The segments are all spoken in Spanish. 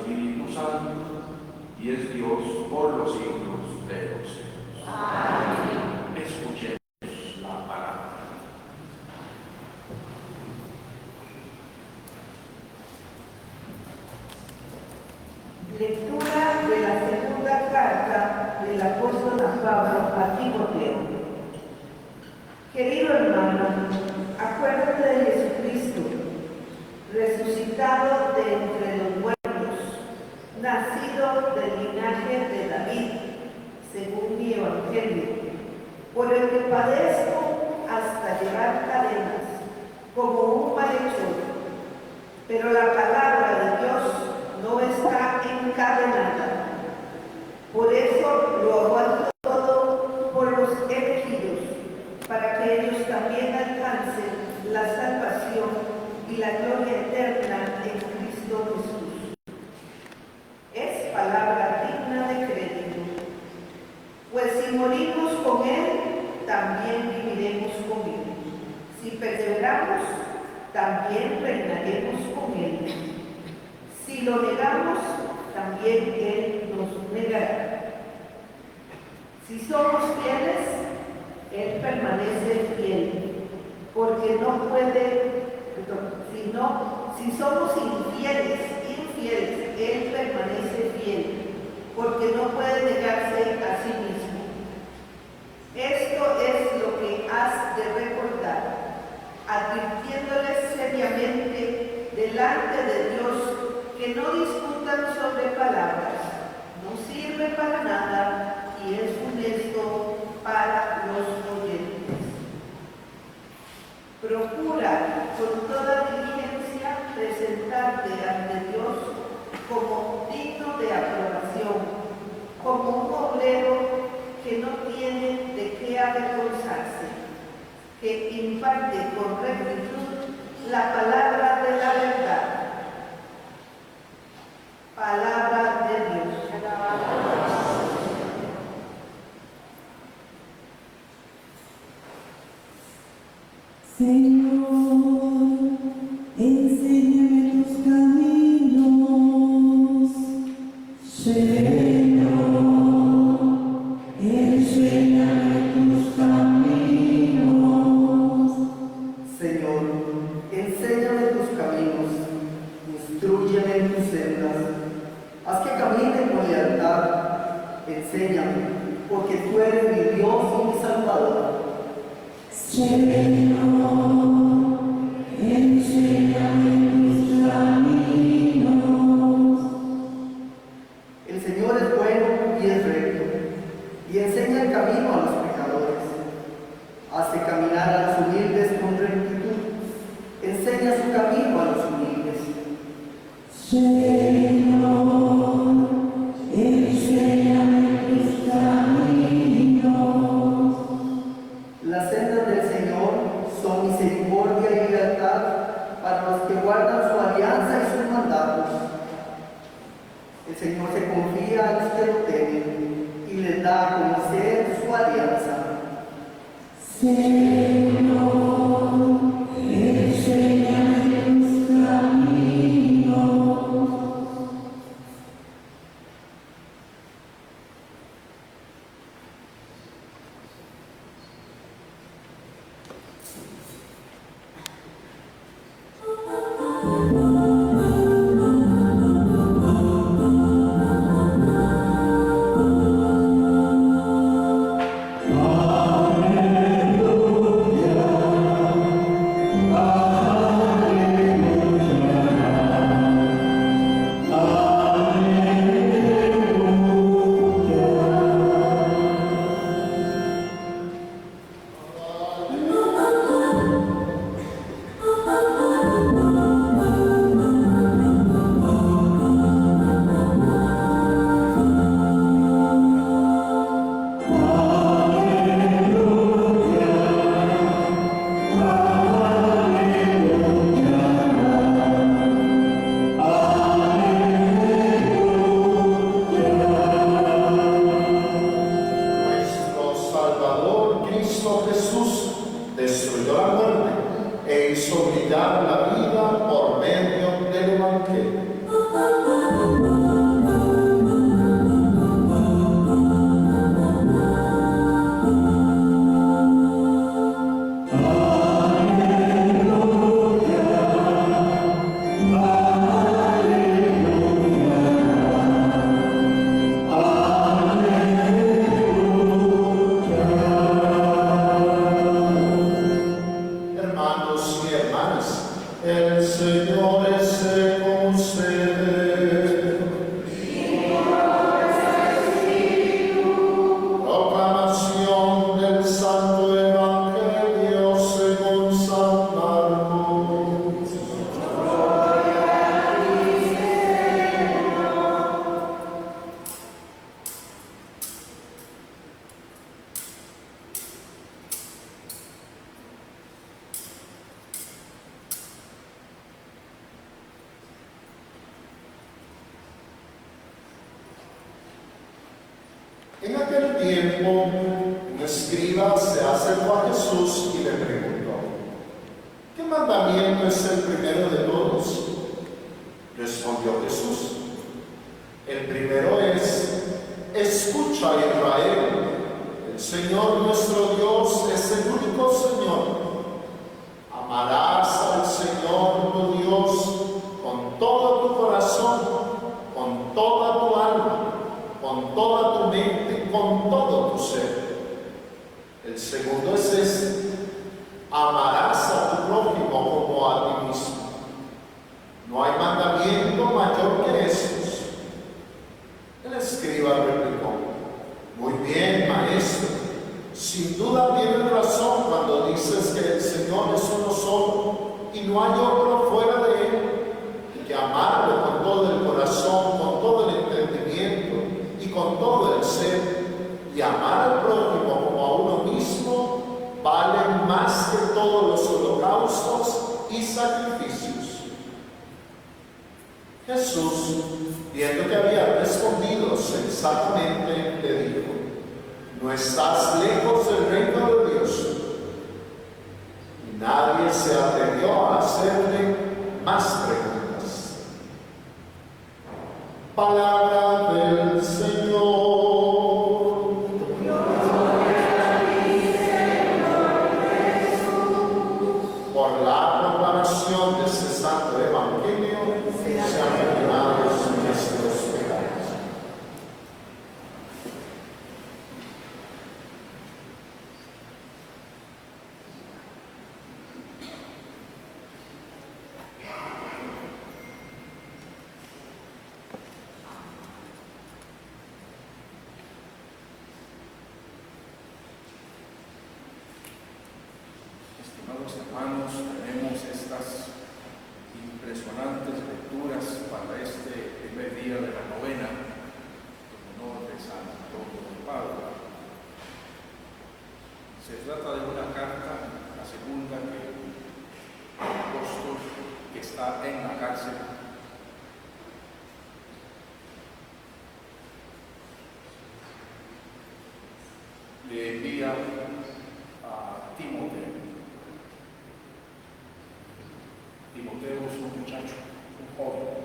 Espíritu Santo, y es Dios por los siglos de los siglos. Amén. Escuchemos la palabra. Lectura de la segunda carta del apóstol San Pablo a Timoteo. Querido hermano, acuérdate de Jesucristo, resucitado de entre los muertos, nacido del linaje de David, según mi evangelio, por el que padezco hasta llevar cadenas, como un malhechor. Pero la palabra de Dios no está encadenada. Por eso lo aguanto todo por los elegidos, para que ellos también alcancen la salvación y la gloria eterna en Cristo Jesús. Es palabra digna de crédito. Pues si morimos con Él, también viviremos con Él. Si perseveramos, también reinaremos con Él. Si lo negamos, también Él nos negará. Si somos fieles, Él permanece fiel, porque no puede, si somos infieles, Él permanece fiel, porque no puede negarse a sí mismo. Esto es lo que has de recordar, advirtiéndoles seriamente delante de Dios que no discutan sobre palabras, no sirve para nada y es funesto para los oyentes. Procura con toda diligencia presentarte ante Dios como digno de aprobación, como un obrero que no tiene de qué avergonzarse, que imparte con rectitud la palabra de la verdad. Palabra de Dios. Señor, enséñame tus caminos. Señor, enséñame tus caminos. Señor, enséñame tus caminos, instrúyeme en tus sendas, haz que camine con lealtad, enséñame, porque tú eres mi Dios y mi Salvador. Señor, enséñame tus caminos. El Señor es bueno y es recto, y enseña el camino a los pecadores. Hace caminar a los humildes con rectitud, enseña su camino a los humildes. Señor, enséñame tus caminos. Las sendas del Señor son misericordia y lealtad para los que guardan su alianza y sus mandatos. El Señor se confía a los que lo temen y les da a conocer su alianza. Señor, enséñame tus caminos. hizo brillar la vida por medio del Evangelio. En aquel tiempo, un escriba se acercó a Jesús y le preguntó: ¿qué mandamiento es el primero de todos? Respondió Jesús: el primero es: escucha, Israel, el Señor nuestro Dios es el único Señor. Amarás al Señor tu Dios con todo tu corazón, con toda tu alma, con toda tu mente, con todo tu ser. El segundo es este: amarás a tu prójimo como a ti mismo. No hay mandamiento mayor que estos. El escriba replicó: muy bien, maestro, sin duda tienes razón cuando dices que el Señor es uno solo y no hay otro fuera de Él, y que amarlo con todo el corazón, con todo el entendimiento y con todo el ser, y amar al prójimo como a uno mismo, valen más que todos los holocaustos y sacrificios. Jesús, viendo que había respondido sensatamente, le dijo: no estás lejos del reino de Dios. Y nadie se atrevió a hacerle más preguntas. Palabra del Señor. Por la proclamación de este santo evangelio, sean perdonados nuestros pecados. Estimados hermanos, tenemos estas impresionantes lecturas para este primer día de la novena en honor de San Antonio de Padua. Se trata de una carta, la segunda, que el apóstol, que está en la cárcel, le envía a Timoteo. Timoteo es un muchacho, un joven,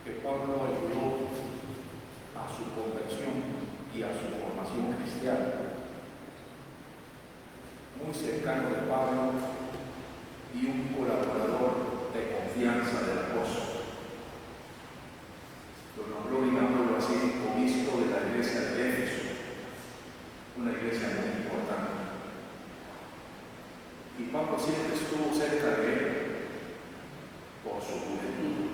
que Pablo ayudó a su conversión y a su formación cristiana. Muy cercano de Pablo y un colaborador de confianza del apóstol. Lo nombró, digámoslo así, obispo de la iglesia de Éfeso, una iglesia muy importante. Y Pablo siempre estuvo cerca de él por su juventud.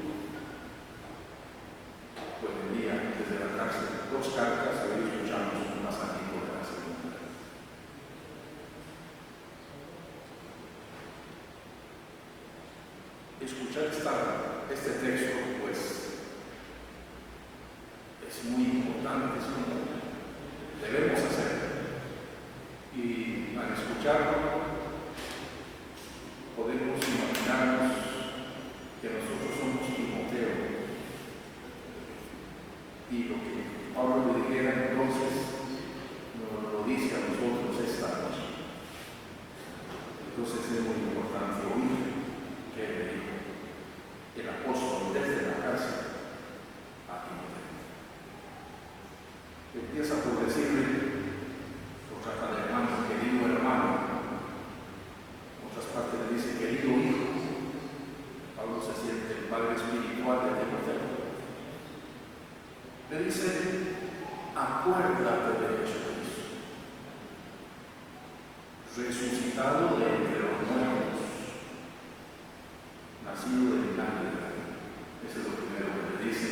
Pues envía desde la cárcel 2 cartas, que hoy escuchamos un pasajito de la segunda. Escuchar este texto, pues, es muy importante, es como debemos hacerlo. Y al escucharlo, podemos imaginarnos que nosotros somos Timoteo, y lo que Pablo le dijera entonces nos lo dice a nosotros esta noche. Entonces es muy importante oír que el apóstol desde la cárcel a Timoteo empieza por decirle, lo trata de hermano, querido hermano. Otras partes le dice querido hijo. Pablo se siente el padre espiritual de Timoteo. Le dice: acuérdate de Jesucristo, resucitado de entre los muertos, nacido del linaje de David. Eso es lo primero que le dice: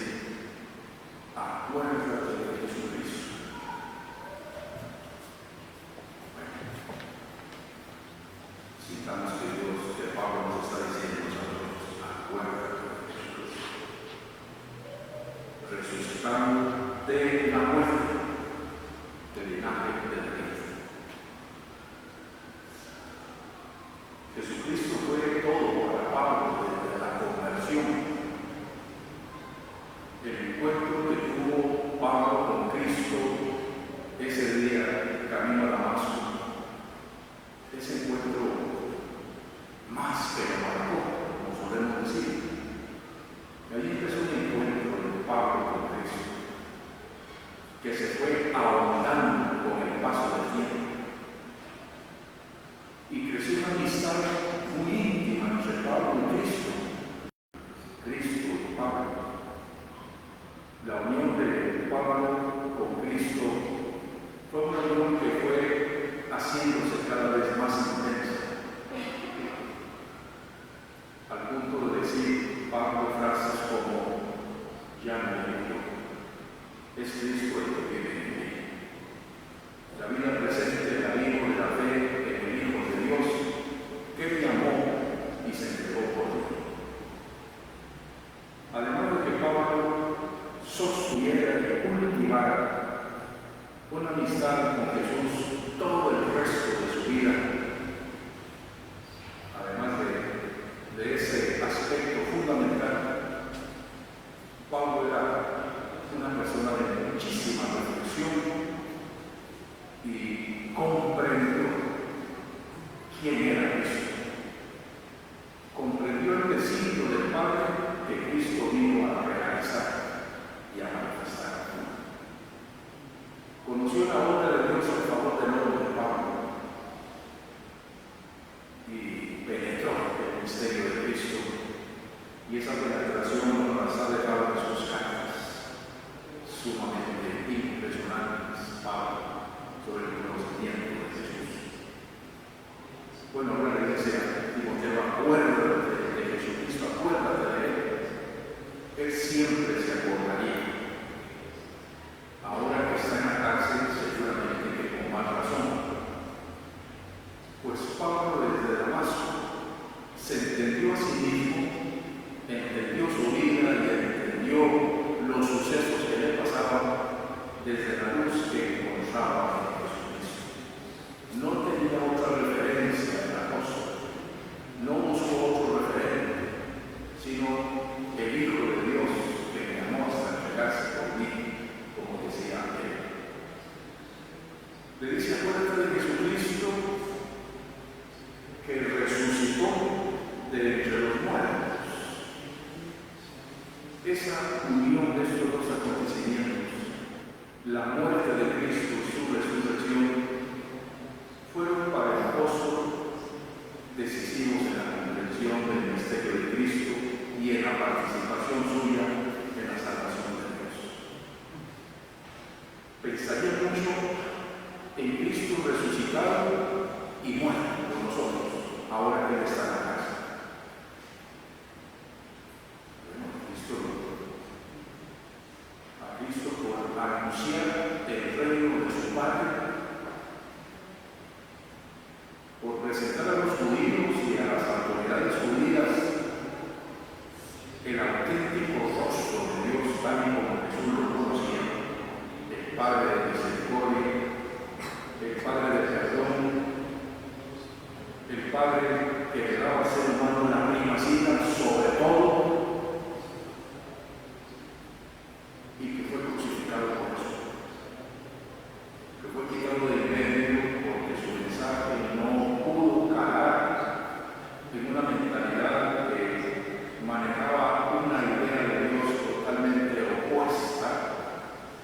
acuérdate de Jesucristo. Citamos que Pablo nos está diciendo a nosotros: acuérdate de Jesucristo, resucitado de la muerte, del linaje de David. Jesucristo fue todo para Pablo desde la conversión. El encuentro que tuvo una amistad con Jesús todo el resto de su vida, además de ese aspecto fundamental, Pablo era una persona de muchísima reflexión y comprendió quién era Cristo. Comprendió el designio del Padre que Cristo vino a realizar y a manifestar. Conoció la obra de Dios en favor del hombre de Pablo y penetró el misterio de Cristo, y esa penetración nos ha dejado en sus cartas sumamente impresionantes, Pablo, sobre el conocimiento de Jesús. Bueno, ahora le dice a Timoteo: acuérdate de Jesucristo, acuérdate de Él. Él siempre se acordaría. Ahora que está en la cárcel, seguramente que con más razón. Pues Pablo desde Damasco se entendió a sí mismo, entendió su vida y entendió los sucesos que le pasaban desde la luz que encontraba en Jesucristo. No tenía otra referencia en la cosa, no buscó otro referente, sino el Hijo de Dios que me amó hasta entregarse por mí, como decía él. Le dice: acuérdate de Jesucristo, que resucitó de entre los muertos. Esa unión de estos dos acontecimientos, la muerte de Cristo y su resurrección, fueron para el apóstol decisivos en la comprensión del misterio de Cristo y en la participación suya en la salvación de Dios. Pensaría mucho en Cristo resucitado y muerto con nosotros, ahora que Él está en la casa. A Cristo por anunciar el reino de su Padre, por presentar a los judíos y a las autoridades judías el auténtico rostro de Dios, tal y como Jesús lo conocía, el Padre de misericordia, el Padre de perdón, el Padre que le daba al ser humano la primacía sobre todo, y que fue crucificado por eso, que fue quitado del medio porque su mensaje no pudo calar en una mentalidad que manejaba una idea de Dios totalmente opuesta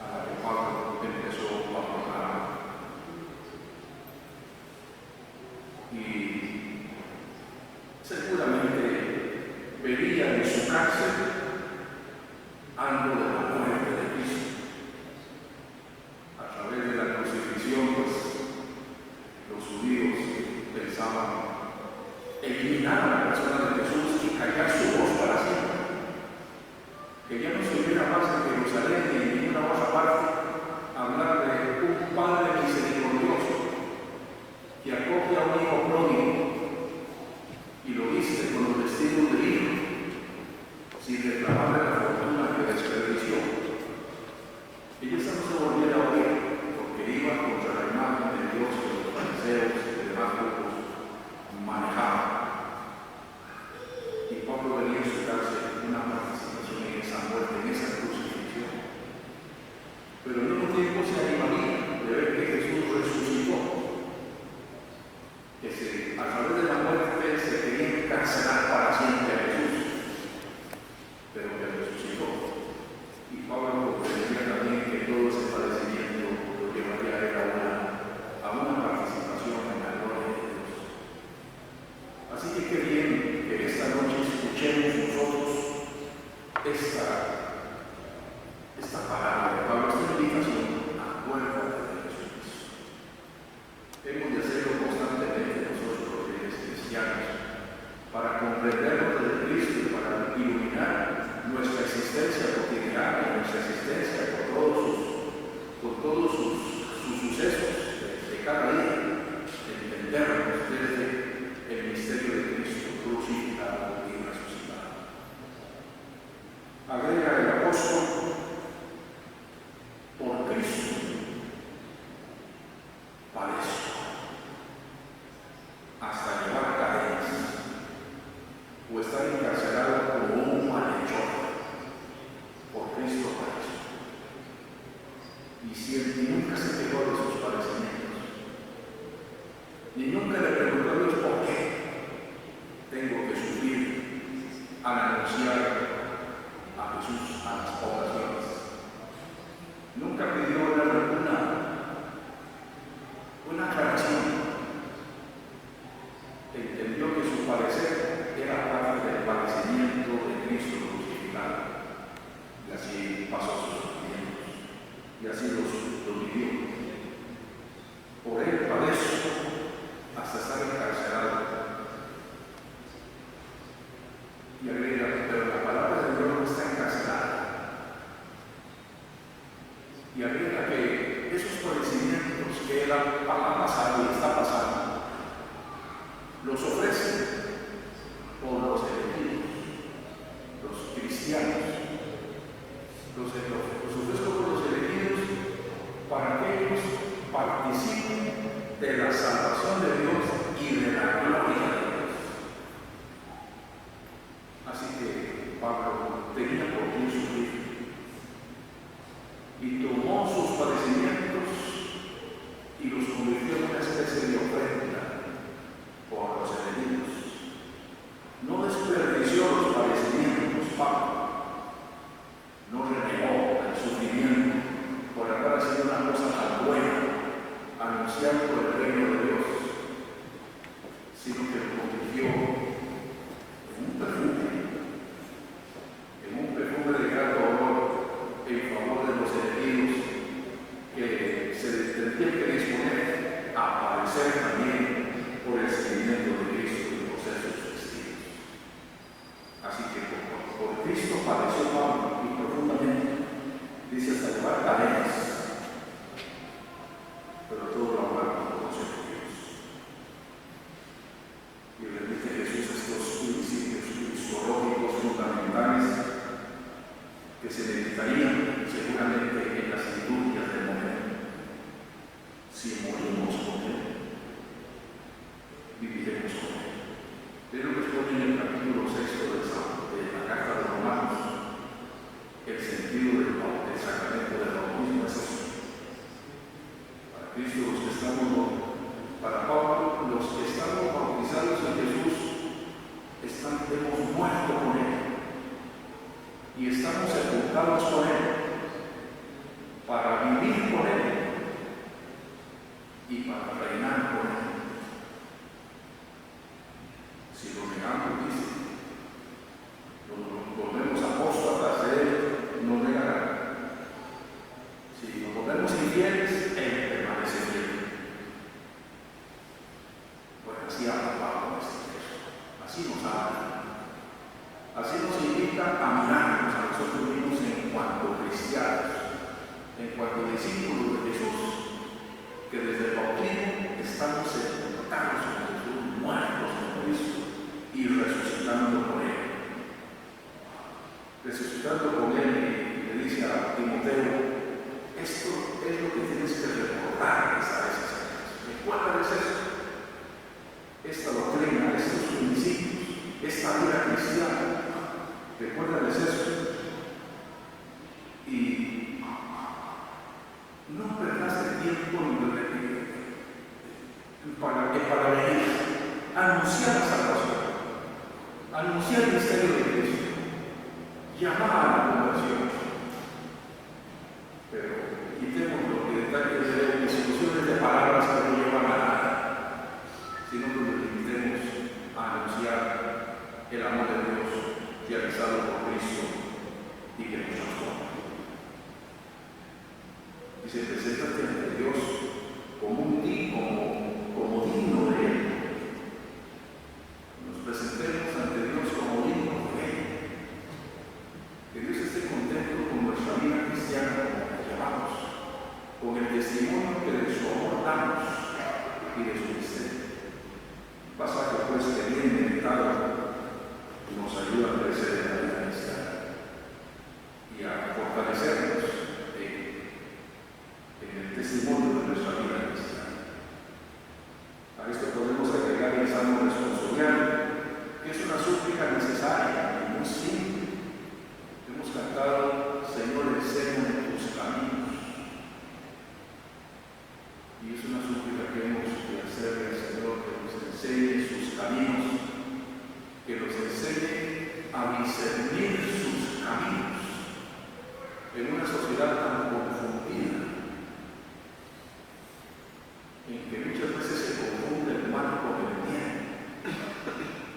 a la que Pablo empezó a proclamar. Y seguramente vería en su cárcel algo de la muerte de Cristo. A través de la crucifixión, pues, los judíos pensaban eliminar a la persona de Jesús y callar su voz para siempre. Que ya no se oyera más en Jerusalén ni en ninguna otra parte hablar de un Padre misericordioso que acoge a un hijo pródigo y lo viste con los vestidos de hijo, sin reclamarle la fortuna que desperdició. Y esa no se volviera a oír, porque iba contra la imagen de Dios que los fariseos y demás grupos manejaban. Y Pablo venía a suscitarse una participación en esa muerte, en esa crucifixión. Pero al mismo tiempo se animaría de ver que Jesús resucitó, que a través de la muerte se quería encarcelar para siempre a Jesús, pero que resucitó. Y Pablo comprendía también que todo ese padecimiento lo llevaría a él a una participación en la gloria de Dios. Así que qué bien que esta noche escuchemos nosotros esta palabra de Pablo, esta invitación: acuérdate de Jesucristo. Hemos de hacerlo constantemente nosotros los cristianos, para comprenderlo de Cristo y para iluminar nuestra existencia cotidiana y nuestra existencia por todos sus sucesos de cada día, entenderlos desde el misterio de Cristo crucificado y resucitado. Agrega el apóstol: por Cristo anunciar a Jesús a las poblaciones. Nunca pidió una aclaración. Entendió que su parecer era parte del padecimiento de Cristo crucificado. Y así pasó sus sufrimientos. Y así los vivió. Por él padezco hasta estar encarcelado. Y agrega, pero la palabra de Dios no está encarcelada. Y agrega que esos padecimientos que él ha pasado y está pasando, los ofrece por los elegidos, los cristianos. Los ofrece por los elegidos para que ellos participen de la salvación de Dios y de la gloria de Dios. Así que Pablo tenía por qué sufrir y tomó sus padecimientos y los convirtió en una especie de ofrenda por los enemigos. No desperdició los padecimientos, Pablo. No renegó el sufrimiento por haber haciendo una cosa tan buena, anunciando el reino de Dios, sino que lo convirtió en un perfume de grato olor en favor de los enemigos que se tendrían que disponer a padecer también por el seguimiento de Cristo y por ser sus testigos. Así que por Cristo padeció Pablo y profundamente, dice hasta llevar cadenas, pero todo lo habrá con consejo de Dios. Y repite Jesús estos principios cristológicos fundamentales que se meditarían seguramente en las liturgias del momento. Si morimos con Él, viviremos con Él. Es lo que expone en el capítulo 6 de la carta de Romanos. El sentido del sacramento del bautismo es eso. Para Cristo, para Pablo, los que estamos bautizados en Jesús, hemos muerto con Él y estamos sepultados con Él para vivir con Él y para reinar con Él. Si lo negamos, dice, nos volvemos apóstatas de Él, nos negará. Si nos volvemos infieles, Él permanece fiel. Pues así habla Pablo en este texto. Así nos habla. Así nos invita a mirarnos a nosotros mismos en cuanto cristianos, en cuanto discípulos de Jesús, que desde el bautismo estamos sepultados en Jesús, muertos en Cristo y resucitando con Él. Resucitando con Él, y le dice a Timoteo, esto es lo que tienes que recordar a veces. Recuérdales eso. Esta doctrina, estos principios, esta vida cristiana, recuérdales eso. Y no perdas el tiempo para venir a anunciar la salvación, anunciar el misterio de Cristo, llamar a la conversión. Pero quitemos los detalles de discusiones de palabras que no llevan a nada, sino que nos limitemos a anunciar el amor de Dios realizado por Cristo y que nos transforma. Dice, preséntate ante Dios como digno de Él. Nos presentemos ante Dios como dignos de Él. Que Dios esté contento con nuestra vida cristiana, como la llevamos, con el testimonio que de su amor damos y de su misterio. Pasaje pues que bien meditado nos ayuda a crecer en la vida cristiana y a fortalecernos en el testimonio de nuestra vida cristiana. en una sociedad tan confundida, en que muchas veces se confunde el mal con el bien,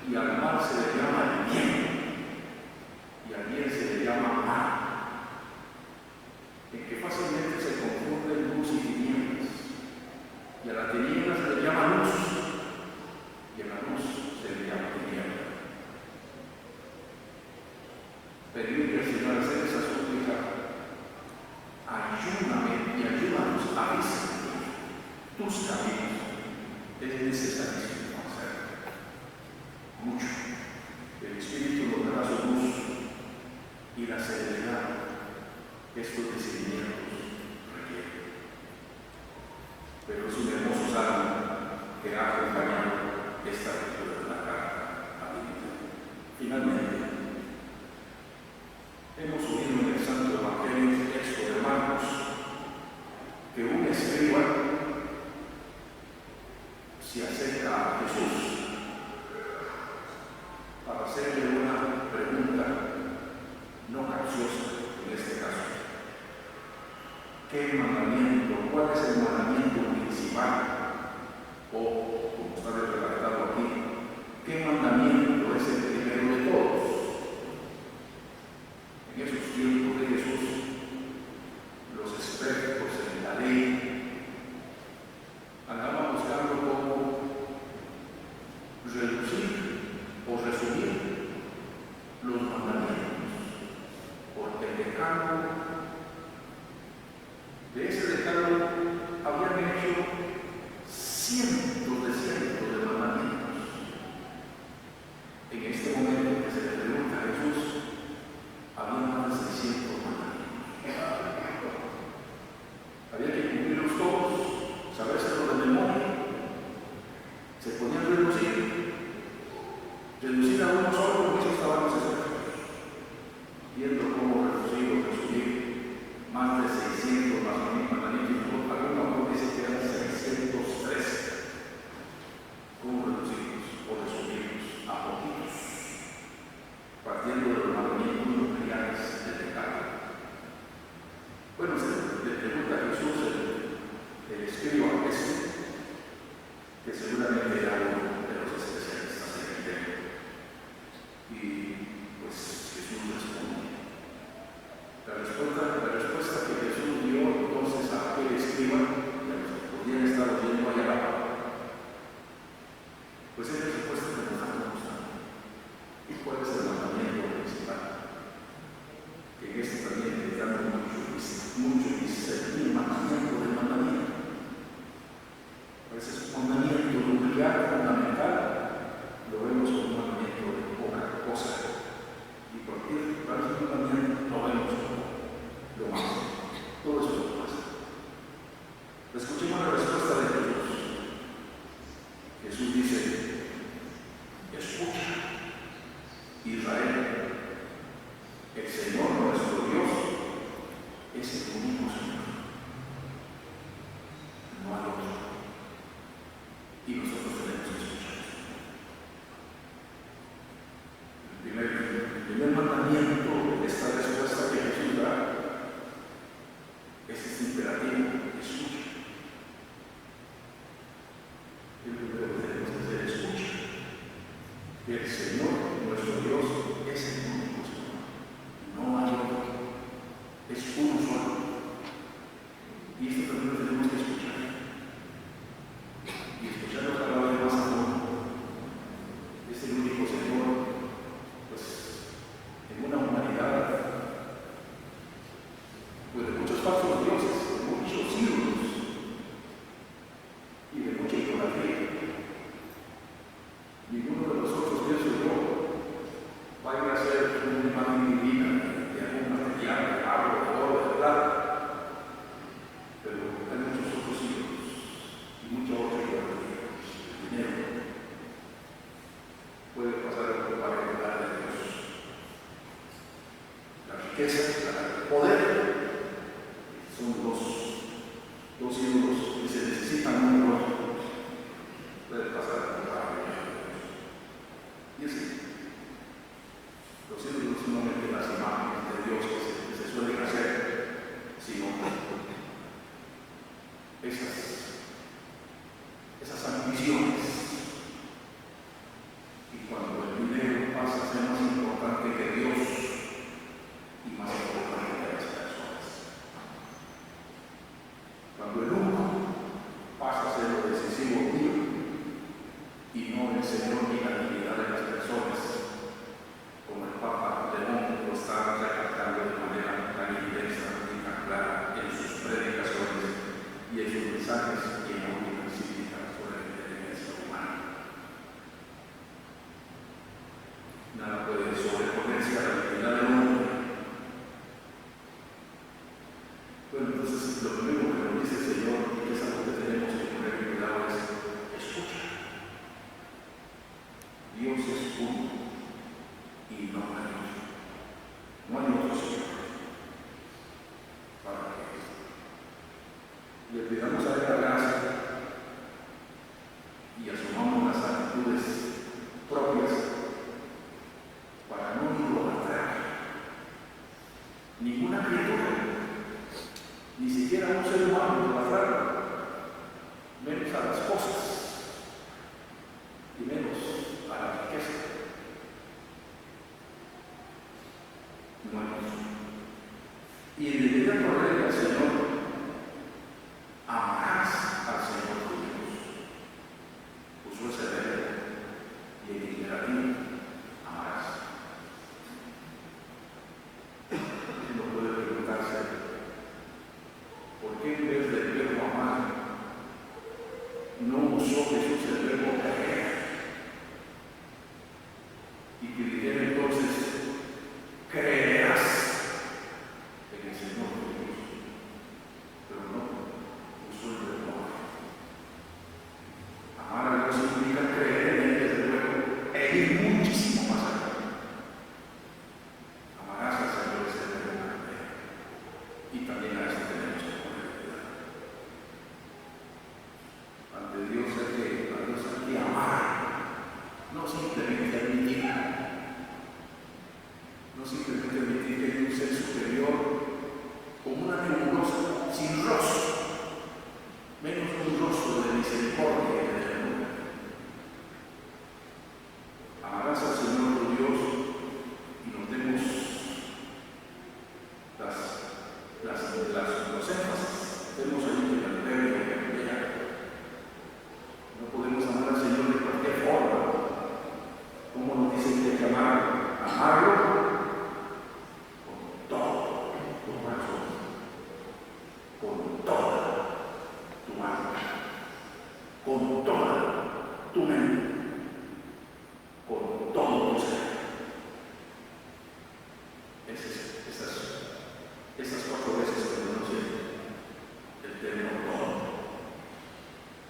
y al mal se le llama el bien, y al bien se le llama mal, en que fácilmente se confunden luz y tinieblas, y a las tinieblas se le llama luz, y a la luz se le llama tiniebla. Pedirle al Señor hacer esa súplica: ayúdame y ayúdanos a discernir tus caminos. Es necesarísimo hacer mucho. El Espíritu nos dará su luz y la serenidad que estos discernimientos requieren. Pero es un hermoso salmo que ha acompañado esta lectura de la carta a Timoteo. Finalmente, hemos oído en el Santo Evangelio el texto de Marcos que un escriba se acerca a Jesús para hacerle una pregunta no capciosa en este caso. ¿Qué mandamiento? ¿Cuál es el mandamiento principal? O, como está redactado aquí, ¿qué mandamiento es el primero de todos? En esos tiempos de Jesús, los expertos en la ley andaban buscando cómo reducir o resumir los mandamientos, porque el decálogo, de ese decálogo habían hecho cientos de mandamientos. En este momento que se le pregunta a Jesús, había más de 600 mandamientos. Había que cumplirlos todos, sabérselos de memoria. Se podían reducir a uno solo, porque eso estaban los expertos, viendo cómo resumir más de 600 mandamientos. Algún autor dice que eran 603. ¿Cómo reducirlos o resumirlos a poquitos? Partiendo de los mandamientos nucleares del pecado. Bueno, se le pregunta a Jesús el escriba que seguramente era uno de los especialistas en el tema. Y pues Jesús responde. La respuesta que Jesús dio entonces a aquel escriba, y a los que podían estar oyendo allá abajo, pues es la respuesta que nos está gustando. ¿Y cuál es el mandamiento principal? Que en este también le damos mucho discernir mandamiento del mandamiento. A veces un mandamiento nuclear, fundamental, lo vemos como un mandamiento de poca cosa. Y cualquier mandamiento lo vemos como lo más. Todo eso lo pasa. Escuchemos la respuesta de Jesús. Jesús dice: escucha, Israel, el Señor nuestro Dios es el único Señor, no hay otro. Y nosotros tenemos que escuchar. El primer mandamiento de esta respuesta que Jesús da es este imperativo: escucha. El primero que tenemos que hacer es escucha. El Señor nuestro Dios es el único Señor, no hay otro, es uno solo. Y esto también lo tenemos que escuchar. Y escucharlo cada vez más a fondo. Es el único Señor, pues, en una humanidad, pues, de muchos falsos dioses, de muchos ídolos y de mucha idolatría. Ninguno de nosotros, pienso yo, va a ir a ser una imagen divina de algún material, de agua, de oro, de plata. Pero hay muchos otros ídolos y mucha otra idolatría. El dinero puede pasar a ocupar el lugar de Dios. La riqueza, el poder, son dos ídolos que se necesitan uno al otro. Puede pasar a ocupar el lugar de Dios. Y así, los ídolos son solamente las imágenes de Dios que se suelen hacer un ser humano idolatrarlo, menos a las cosas y menos a la riqueza. Muertos. Y en el día correr al Señor, amarás al Señor tu Dios. Puso ese verbo y en el imperativo, amarás. Uno puede preguntarse, ¿por qué en vez del verbo amar no usó Jesús el verbo creer? Y que dijera entonces, creerás en el Señor tu Dios. Pero no, usó el verbo amar. Amar a Dios significa creer en Él desde luego e ir muchísimo más allá. Amarás al Señor ese verbo creer. Y también a eso tenemos que poner cuidado. Ante Dios hay que amar, no simplemente admitir, no simplemente admitir que hay un ser superior como una nebulosa sin rostro, menos un rostro de misericordia y de ternura. Amarás al Señor tu Dios y nos demos los énfasis. Tenemos ahí que el verbo que cambiar. No podemos amar al Señor de cualquier forma. ¿Cómo nos dicen que hay que amarlo? Amarlo con todo tu corazón, con toda tu alma, con toda tu mente, con todo tu ser. Esas 4 veces que pronuncia el término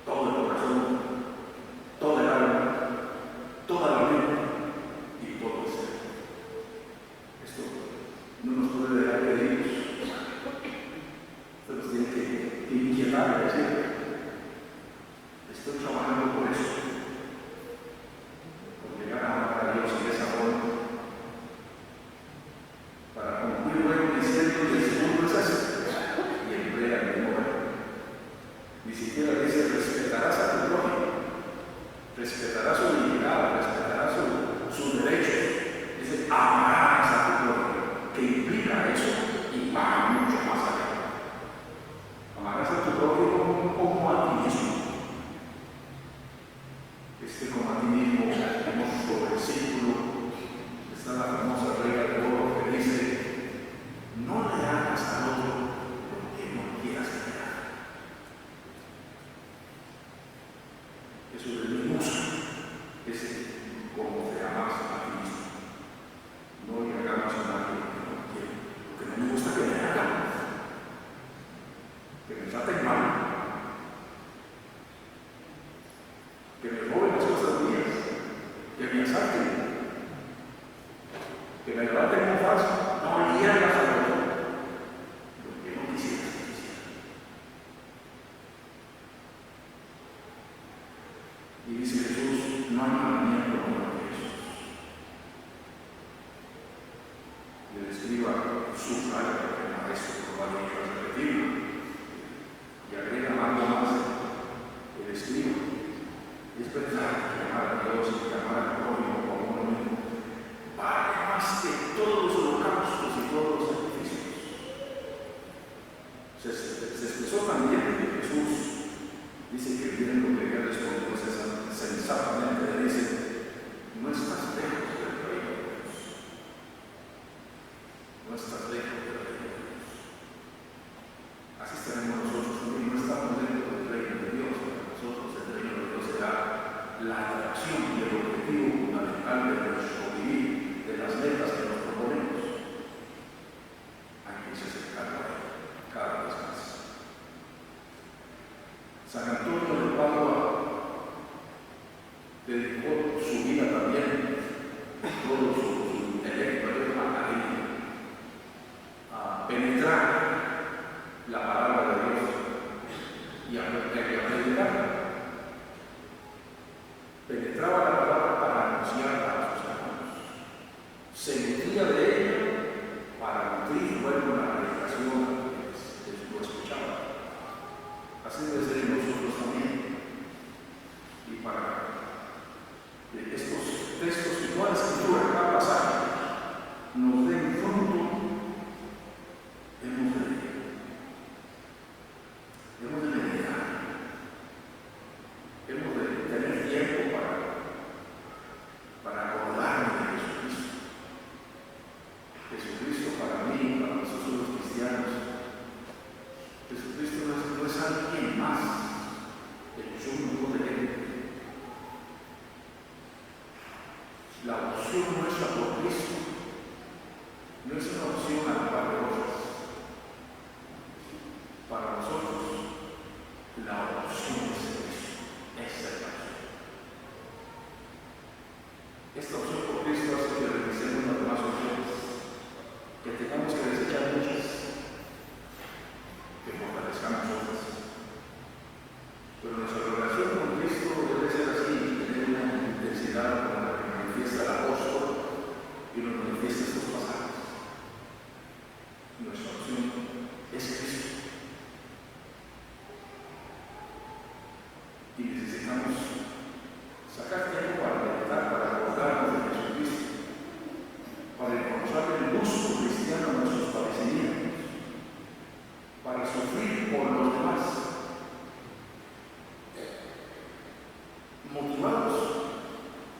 todo el corazón, todo el alma, toda la mente y todo el ser. Esto no nos puede dejar queridos. Esto nos tiene que inquietar y decir, estoy trabajando por eso, por llegar a amar a Dios en esa forma, para cumplir luego diciendo que el segundo es ese, y emplea el mismo verbo. Ni siquiera dice respetarás a tu prójimo, respetarás su dignidad, respetarás sus derechos. Dice amarás a tu prójimo, que implica eso y va mucho más allá. Amarás a tu prójimo como a ti mismo. Como a ti mismo, hermoso versículo, está la famosa regla de oro que dice, no le hagas al otro lo que no quieras que te haga. Eso es el mismo es como te amas a ti mismo. No le hagamos a nadie lo que no quiero, lo que no me gusta que me hagan, que me traten mal, que me roben las cosas mías, que me asalten, que me levanten como falso. No le hagas al otro lo que no quisieras que hiciera. Y dice Jesús, no hay mandamiento como Jesús. Y el escriba subraya porque el maestro probablemente va a repetirlo. Y agrega algo más el escriba. Es verdad que amar a Dios y que amar al prójimo como uno mismo vale más que todos los holocaustos y todos los sacrificios. Se expresó también que Jesús dice que vienen lo que había respondido sensatamente, le dice, no estás lejos del reino de Dios. No estás lejos del reino de Dios. Así estaremos nosotros también, no estamos dentro del reino de Dios. Para nosotros el reino de Dios será la atracción y el objetivo fundamental de nuestro vivir, de las metas que nos proponemos. Hay que acercarlo a él cada vez más. San Antonio de Padua dedicó su vida también, todo su intelecto a penetrar la palabra de Dios y a predicarla. Penetraba la palabra para anunciarla a sus hermanos. Se nutría de ella para nutrir luego la predicación que lo escuchaba. Jesucristo para mí, para nosotros los cristianos, Jesucristo no es alguien más, es un grupo de gente. La opción nuestra por Cristo no es una opción a la par de otras. Para nosotros, la opción es Cristo, esa es la opción. Esta opción por Cristo hace que revisemos las demás opciones, que tengamos que desechar muchas, que fortalezcamos otras. Pero nuestra relación con Cristo debe ser así, tener una intensidad como la que manifiesta el apóstol y nos manifiesta estos pasajes. Nuestra opción es Cristo. Y necesitamos sacar tiempo para meditar, para acordarnos de Jesucristo, para encontrar el gusto cristiano en nuestros padecimientos, para sufrir por los demás, motivados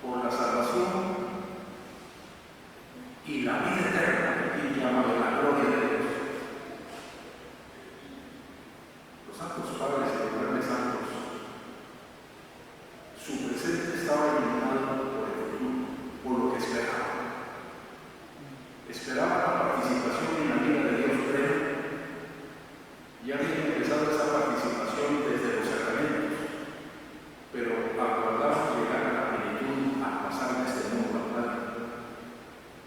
por la salvación y la vida eterna que aquí llama de la gloria de Dios. Los santos padres y los grandes santos, su presente estaba iluminado por el futuro, por lo que esperaban. Esperaban la participación en la vida de Dios plena. Ya habían empezado esa participación desde los sacramentos, pero aguardaban llegar a la plenitud al pasar de este mundo natural.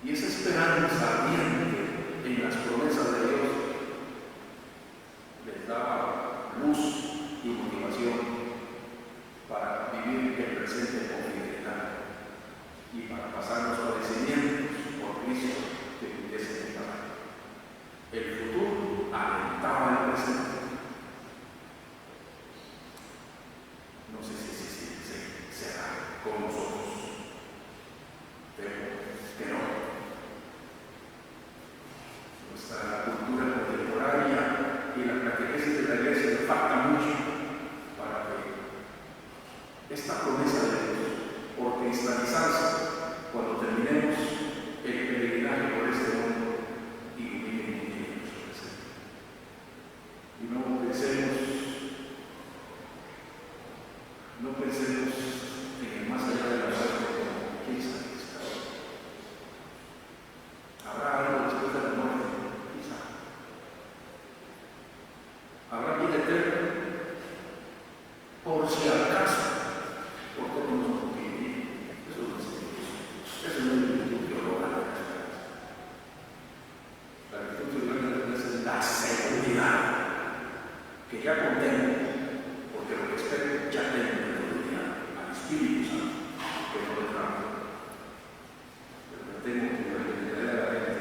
Y esa esperanza ardiente en las promesas de Dios les daba luz y motivación para vivir el presente con fidelidad y para pasar los padecimientos por Cristo que pudiesen pasar. El futuro alentaba el presente. No sé si será con nosotros, pero nuestra cultura contemporánea y la catequesis de la Iglesia le falta mucho para que esta promesa de Dios, por cristalizarse, cuando terminemos el peregrinaje por este mundo, ilumine nuestro presente. Y no pensemos en el más allá de la muerte como quién sabe qué será. ¿Habrá algo después de la muerte? Quizá. ¿Habrá vida eterna? Por si acaso, por todo nuestro vivir. Eso no es una virtud teológica. La virtud teológica es la seguridad que ya contengo, porque lo que espero ya tengo al Espíritu Santo, que no le trajo. Pero me temo que verdaderamente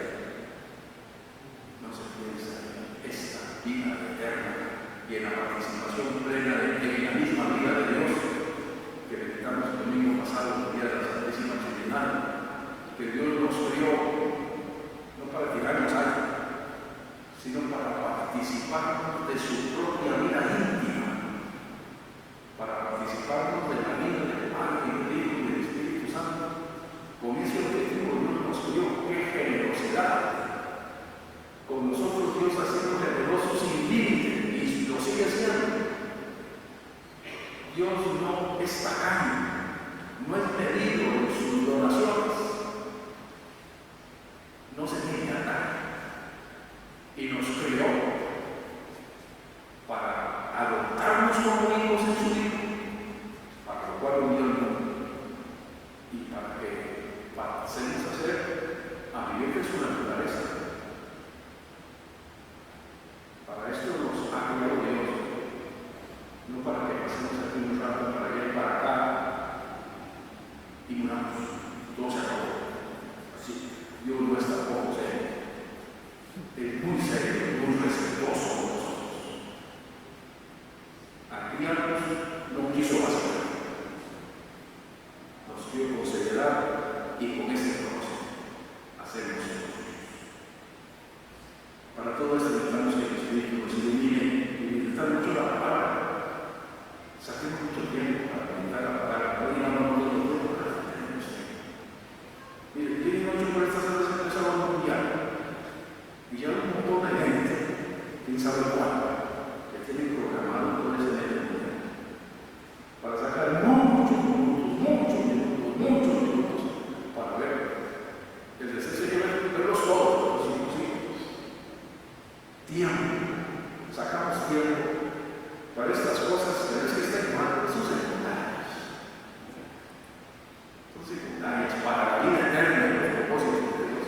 no se piensa en esta vida eterna y en la participación plena en la misma vida de Dios que meditamos el domingo pasado, el día de la Santísima Trinidad, que Dios nos crió no para tirarnos algo, sino para participar de su propia vida íntima, para participar de la vida del Padre, del Hijo y del Espíritu Santo. Con ese objetivo Dios nos crió. ¡Qué generosidad! Con nosotros Dios ha sido generoso sin límite y lo sigue siendo. Dios no es tacaño, no es medido en sus donaciones, no se niega nada y nos crió para adoptarnos como hijos en su Hijo, para lo cual unió el mundo y para que pasemos a vivir de su naturaleza. Para esto nos ha creado Dios, no para que pasemos aquí un rato para allá y para acá y muramos. Todo se acabó. Así, Dios no es tampoco serio, es muy serio, muy respetuoso. estas cosas, pero es que está llamado, son secundarias. Son secundarias para la vida eterna y los propósitos de Dios.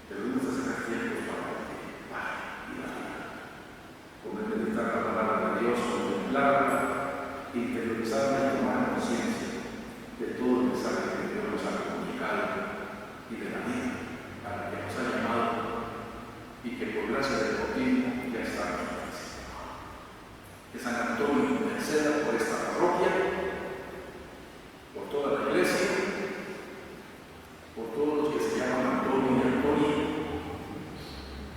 Pero Dios hace los tiempos para que pare y la vida. Poder meditar la palabra de Dios, contemplarla, interiorizarla y tomar conciencia de todo el mensaje que Dios nos ha comunicado y de la vida para que nos ha llamado y que por gracia del continuo ya estamos. Que San Antonio interceda por esta parroquia, por toda la iglesia, por todos los que se llaman Antonio y Antonia,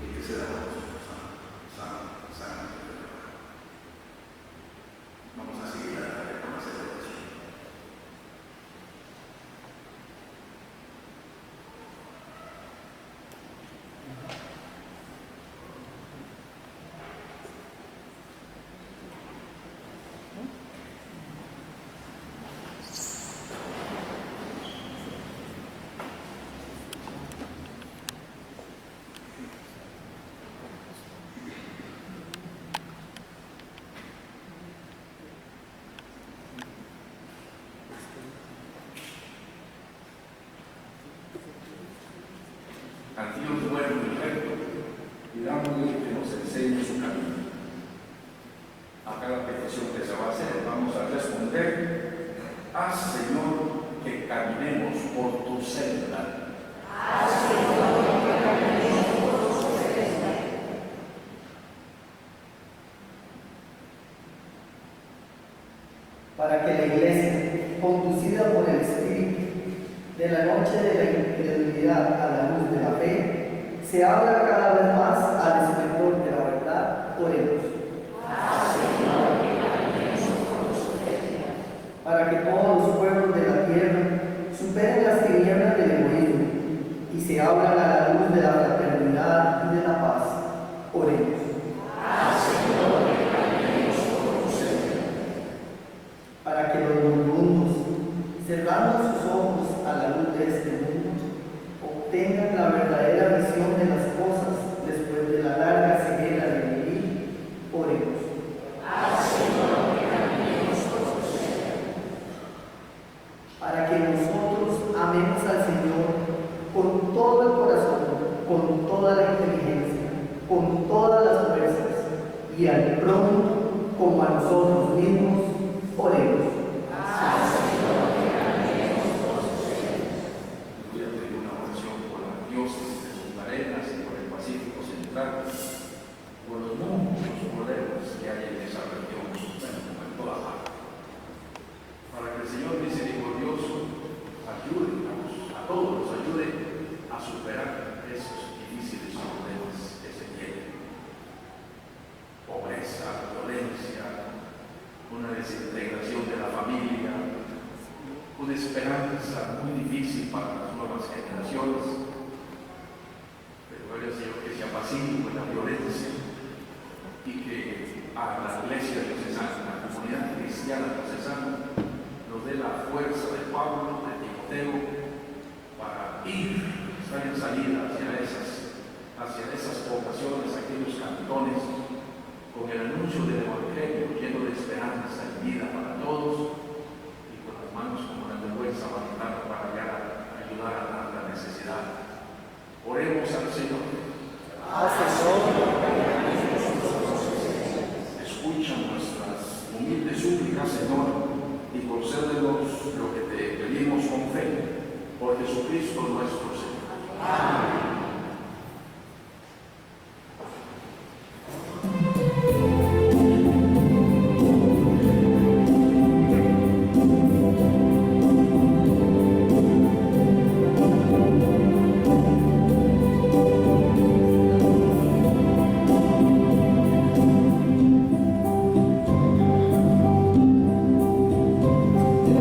y que sea por nosotros. San. Vamos a seguir adelante con la celebración. Al Dios bueno y recto, pidámosle que nos enseñe su camino. A cada petición que se va a hacer, vamos a responder: haz, Señor, que caminemos por tu senda. Haz, Señor, que caminemos por tu senda. Para que la Iglesia, conducida por el Espíritu, de la noche de la incredulidad a la luz de la fe, se abra cada vez más al esplendor de la verdad. Oremos. Para que todos los pueblos de la tierra superen las tinieblas del egoísmo y se abran a la luz de la fraternidad y de la paz. Oremos. Para que los moribundos, cerrando sus ojos a la luz de este mundo, obtengan la verdadera visión de las cosas después de la larga ceguera de vivir. Oremos. Para que nosotros amemos al Señor con todo el corazón, con toda la inteligencia, con todas las fuerzas, y al prójimo como a nosotros mismos. Oremos. Por los muchos problemas que hay en esa región, como en toda parte, para que el Señor misericordioso ayude a todos, nos ayude a superar esos difíciles problemas que se tienen: pobreza, violencia, una desintegración de la familia, una esperanza muy difícil para las nuevas generaciones. Gloria al Señor, que se apacigüe la violencia y que a la iglesia diocesana, a la comunidad cristiana diocesana, nos dé la fuerza de Pablo, de Timoteo, para estar en salida hacia esas poblaciones, aquellos cantones, con el anuncio del Evangelio lleno de esperanza y vida para todos, y con las manos como la vergüenza para ayudar a tanta necesidad. Oremos al Señor. Escucha nuestras humildes súplicas, Señor, y concédenos lo que te pedimos con fe, por Jesucristo nuestro Señor. Amén.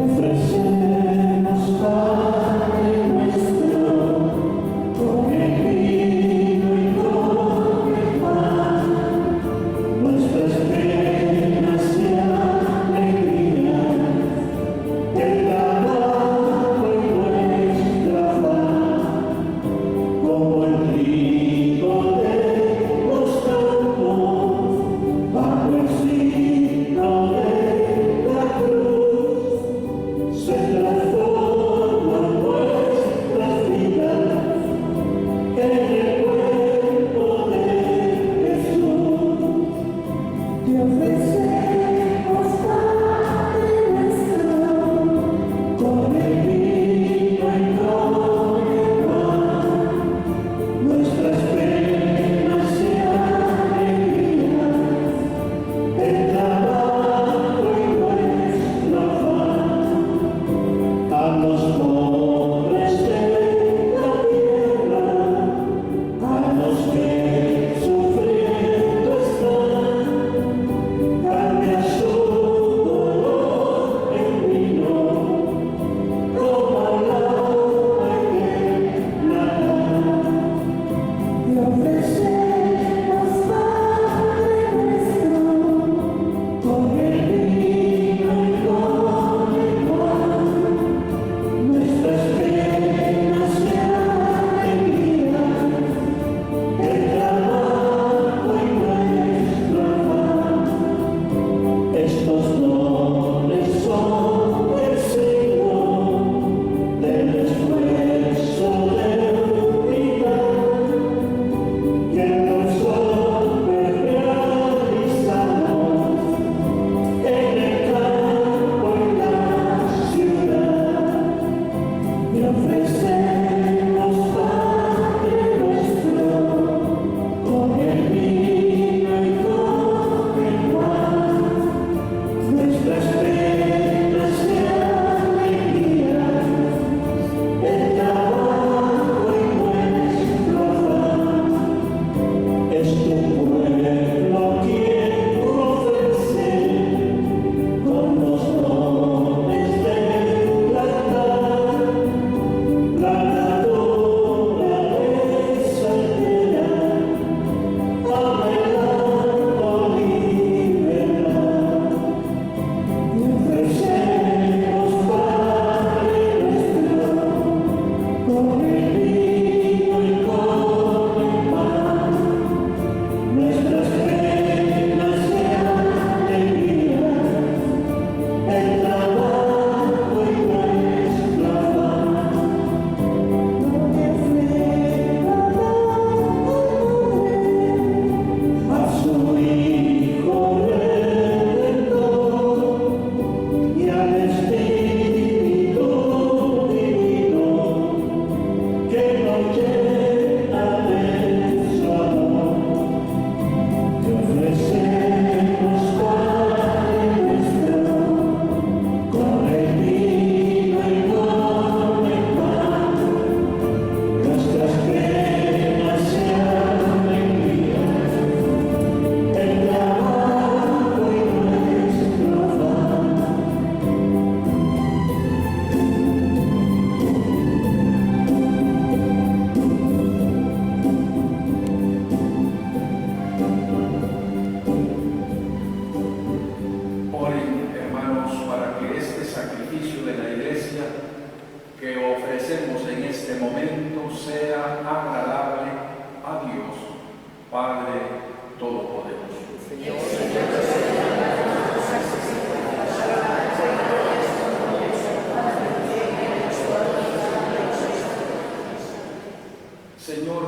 Ofrecemos, Padre nuestro, con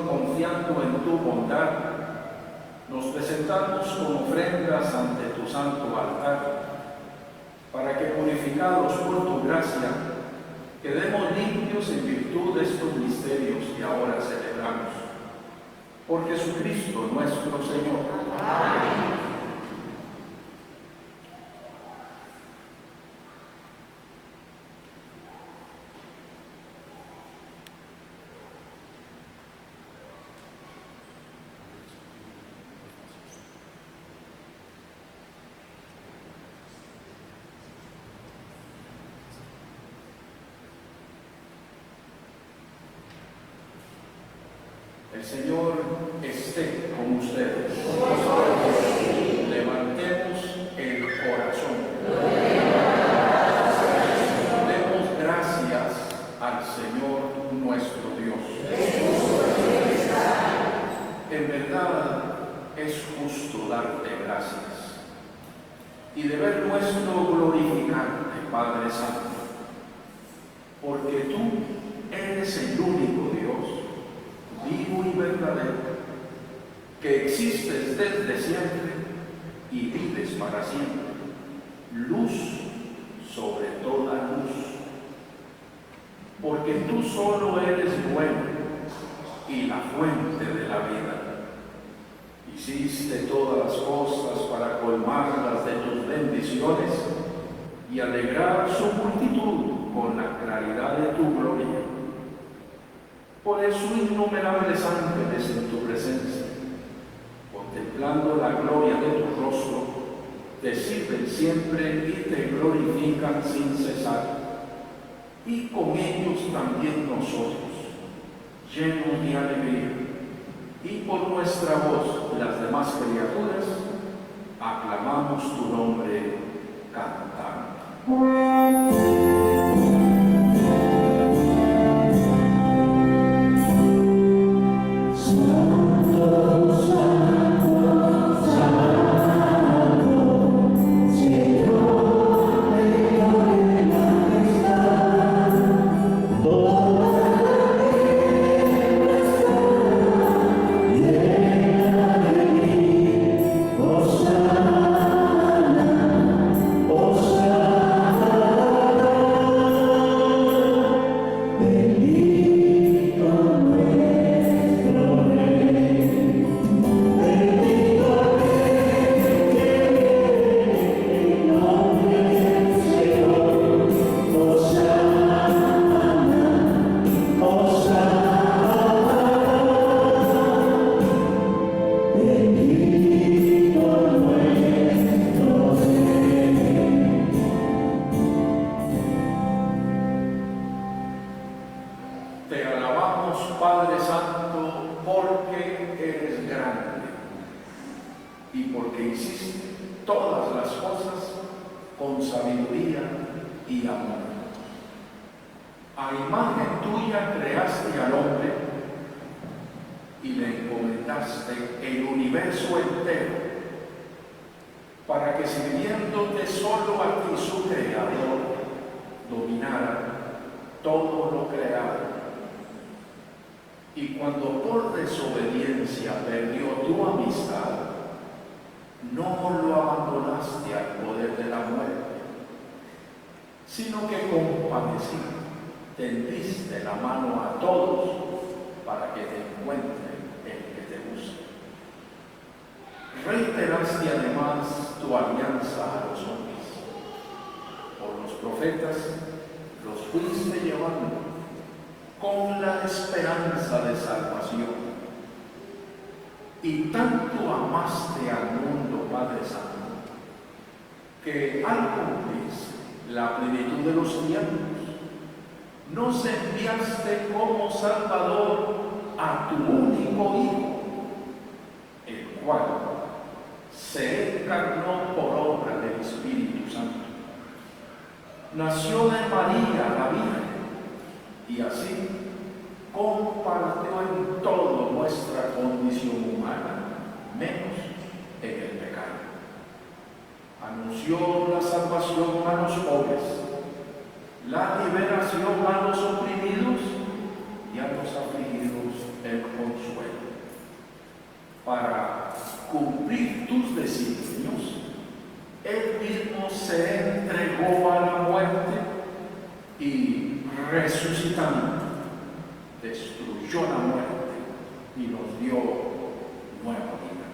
confiando en tu bondad, nos presentamos como ofrendas ante tu santo altar, para que, purificados por tu gracia, quedemos limpios en virtud de estos misterios que ahora celebramos. Por Jesucristo nuestro Señor. Amén. El Señor esté con ustedes. Levantemos el corazón. Demos gracias al Señor nuestro Dios. En verdad es justo darte gracias y deber nuestro glorificarte, Padre Santo, porque tú eres el único Dios vivo y verdadero, que existes desde siempre y vives para siempre, luz sobre toda luz, porque tú solo eres bueno y la fuente de la vida. Hiciste todas las cosas para colmarlas de tus bendiciones y alegrar su multitud con la claridad de tu gloria. Por eso innumerables ángeles en tu presencia, contemplando la gloria de tu rostro, te sirven siempre y te glorifican sin cesar. Y con ellos también nosotros, llenos de alegría, y por nuestra voz las demás criaturas, aclamamos tu nombre cantando. Te alabamos, Padre Santo, porque eres grande y porque hiciste todas las cosas con sabiduría y amor. A imagen tuya creaste al hombre y le encomendaste el universo entero, para que, sirviéndote solo a ti, su Creador, dominara todo lo creado. Y cuando por desobediencia perdió tu amistad, no lo abandonaste al poder de la muerte, sino que compadecido tendiste la mano a todos para que te encuentre el que te busque. Reiteraste además tu alianza a los hombres. Por los profetas los fuiste llevando con la esperanza de salvación. Y tanto amaste al mundo, Padre Santo, que al cumplir la plenitud de los tiempos, nos enviaste como Salvador a tu único Hijo, el cual se encarnó por obra del Espíritu Santo. Nació de María, la Virgen, y así compartió en todo nuestra condición humana, menos en el pecado. Anunció la salvación a los pobres, la liberación a los oprimidos y a los afligidos el consuelo. Para cumplir tus designios, Él mismo se entregó a la muerte y resucitando, destruyó la muerte y nos dio nueva vida.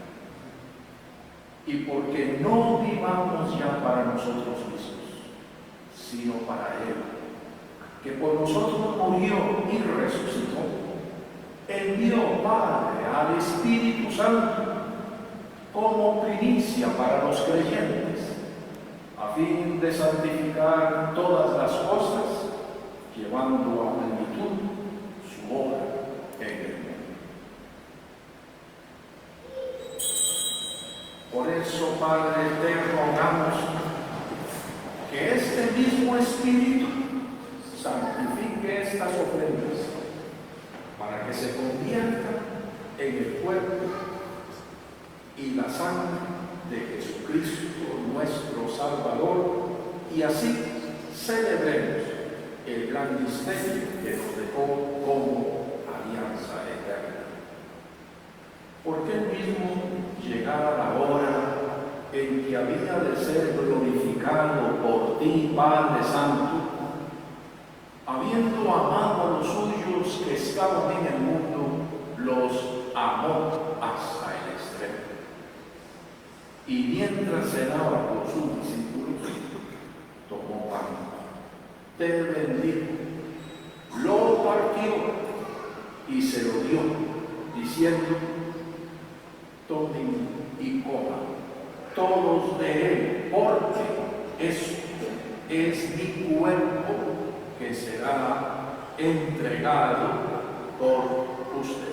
Y porque no vivamos ya para nosotros mismos, sino para Él, que por nosotros murió y resucitó, envió Padre al Espíritu Santo como primicia para los creyentes, a fin de santificar todas las cosas, llevando a plenitud su obra en el mundo. Por eso, Padre, te rogamos que este mismo Espíritu santifique estas ofrendas para que se conviertan en el cuerpo y la sangre de Jesucristo, nuestro Salvador, y así celebremos el gran misterio que nos dejó como alianza eterna. Porque Él mismo llegara la hora en que había de ser glorificado por ti, Padre Santo, habiendo amado a los suyos que estaban en el mundo, los amó hasta el extremo. Y mientras cenaba con sus discípulos, tomó pan, te bendijo, lo partió y se lo dio, diciendo: tomen y coman todos de él, porque esto es mi cuerpo que será entregado por ustedes.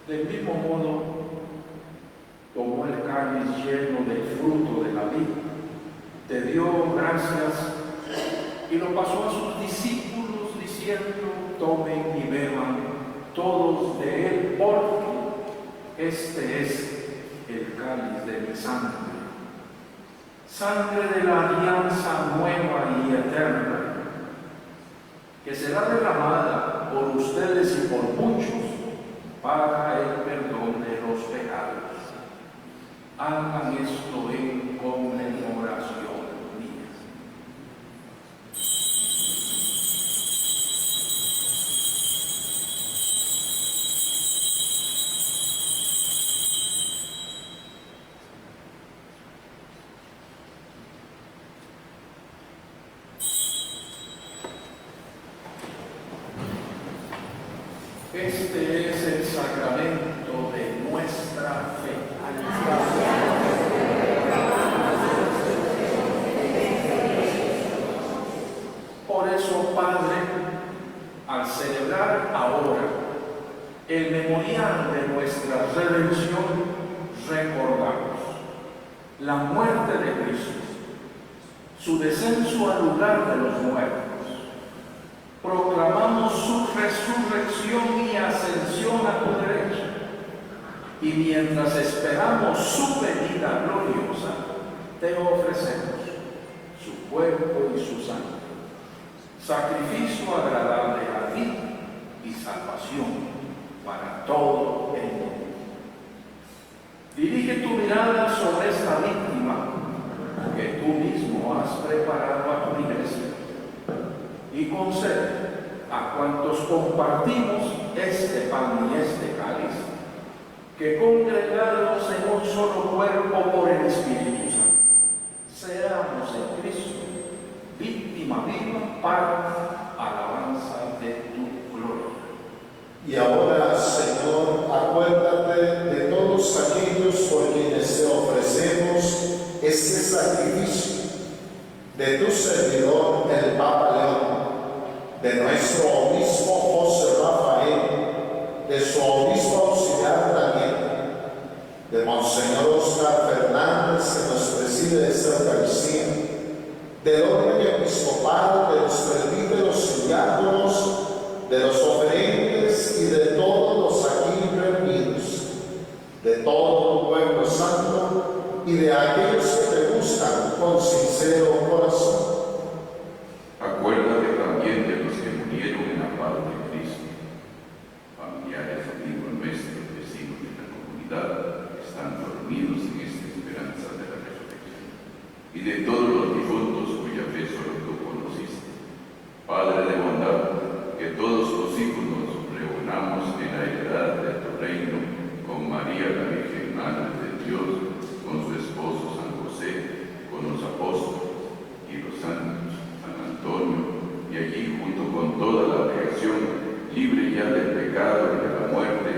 Del mismo modo, tomó el cáliz lleno del fruto de la vid, te dio gracias y lo pasó a sus discípulos diciendo: tomen y beban todos de él, porque este es el cáliz de mi sangre, sangre de la alianza nueva y eterna, que será derramada por ustedes y por muchos para el perdón de los pecados. Hagan esto en conmemoración mía. Este es el sacramento de nuestra fe. Por eso, Padre, al celebrar ahora el memorial de nuestra redención, recordamos la muerte de Cristo, su descenso al lugar de los muertos. Proclamamos su resurrección y ascensión a tu derecha. Y mientras esperamos su venida gloriosa, te ofrecemos su cuerpo y su sangre, sacrificio agradable a ti y salvación para todo el mundo. Dirige tu mirada sobre esta víctima que tú mismo has preparado a tu iglesia, y concede a cuantos compartimos este pan y este cáliz, que congregados en un solo cuerpo por el Espíritu Santo, seamos en Cristo víctima viva para alabanza de tu gloria. Y ahora, Señor, acuérdate de todos aquellos por quienes te ofrecemos este sacrificio, de tu servidor, el Papa León, de nuestro obispo José Rafael, de su obispo auxiliar Daniel, de Monseñor Oscar Fernández, que nos preside esta Eucaristía, del orden episcopal, de los presbíteros y diáconos, de los oferentes y de todos los aquí reunidos, de todo tu pueblo santo y de aquellos que te buscan con sincero corazón. Acuérdate también de los que murieron en la paz de Cristo, familiares, amigos nuestros, vecinos de la comunidad, que están dormidos en esta esperanza de la resurrección, y de todos los difuntos cuya fe solo tú conociste. Padre de bondad, que todos tus hijos nos reunamos en la heredad de tu reino, con María la Virgen Madre de Dios, con su esposo San José, con los apóstoles y los santos, San Antonio, y allí junto con toda la creación, libre ya del pecado y de la muerte,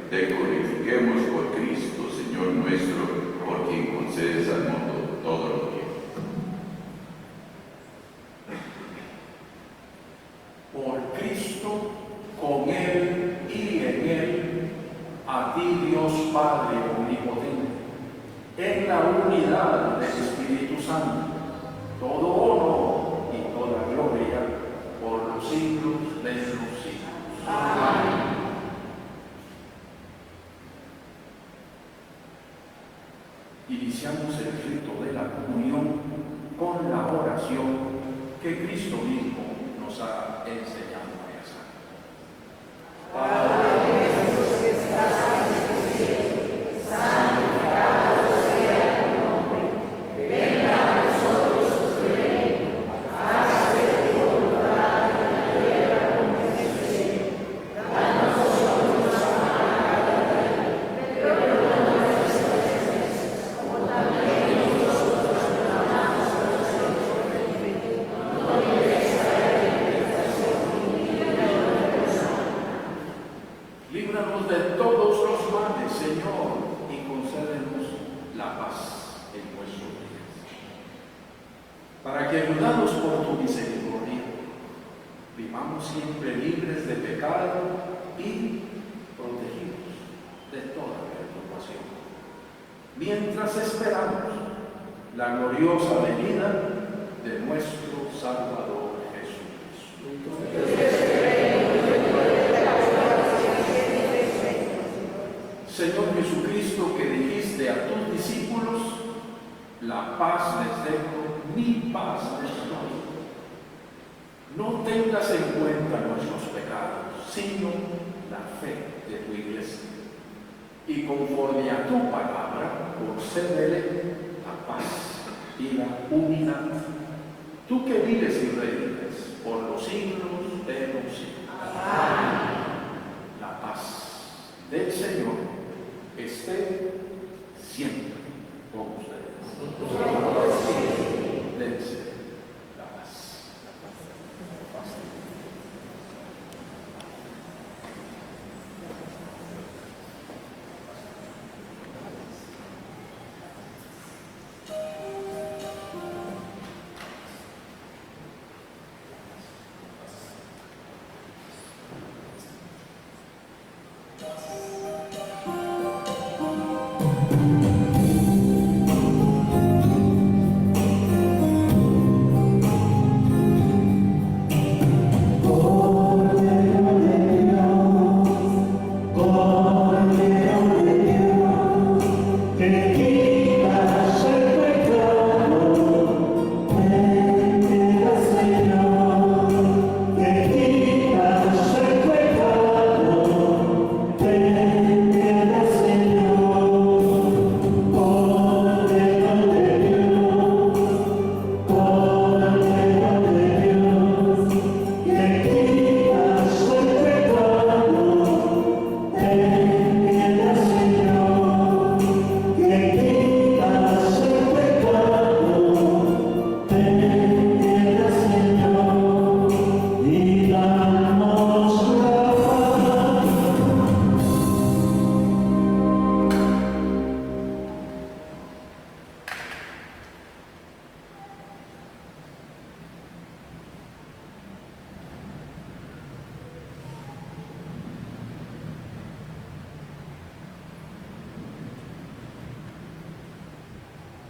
te glorifiquemos por Cristo, Señor nuestro, por quien concedes al mundo todo lo que. Por Cristo, con Él y en Él, a ti Dios Padre omnipotente, en la unidad del Espíritu Santo, todo honor y toda gloria por los siglos de los siglos. Amén. Iniciamos el rito de la comunión con la oración que Cristo mismo nos ha enseñado a rezar. Padre nuestro que estás en el cielo, santificado sea tu nombre. Venga a nosotros tu reino. Hágase tu voluntad en la tierra como en el cielo. Danos hoy nuestro pan cada día. Perdona nuestras ofensas, como también nosotros perdonamos a nuestros ofensores. No nos dejes caer en tentación y líbranos del mal. Líbranos de todos los males, Señor, y concédenos la paz en nuestros días. Para que, ayudados por tu misericordia, vivamos siempre libres de pecado y protegidos de toda perturbación, mientras esperamos la gloriosa venida de nuestro Salvador Jesucristo. Señor Jesucristo, que dijiste a tus discípulos, la paz les dejo, mi paz les doy. No tengas en cuenta nuestros pecados, sino la fe de tu iglesia. Y conforme a tu palabra, concédele la paz y la unidad. Tú que vives y reinas por los siglos de los siglos. Amén. La paz del Señor esté siempre con ustedes. Dense la paz. La paz.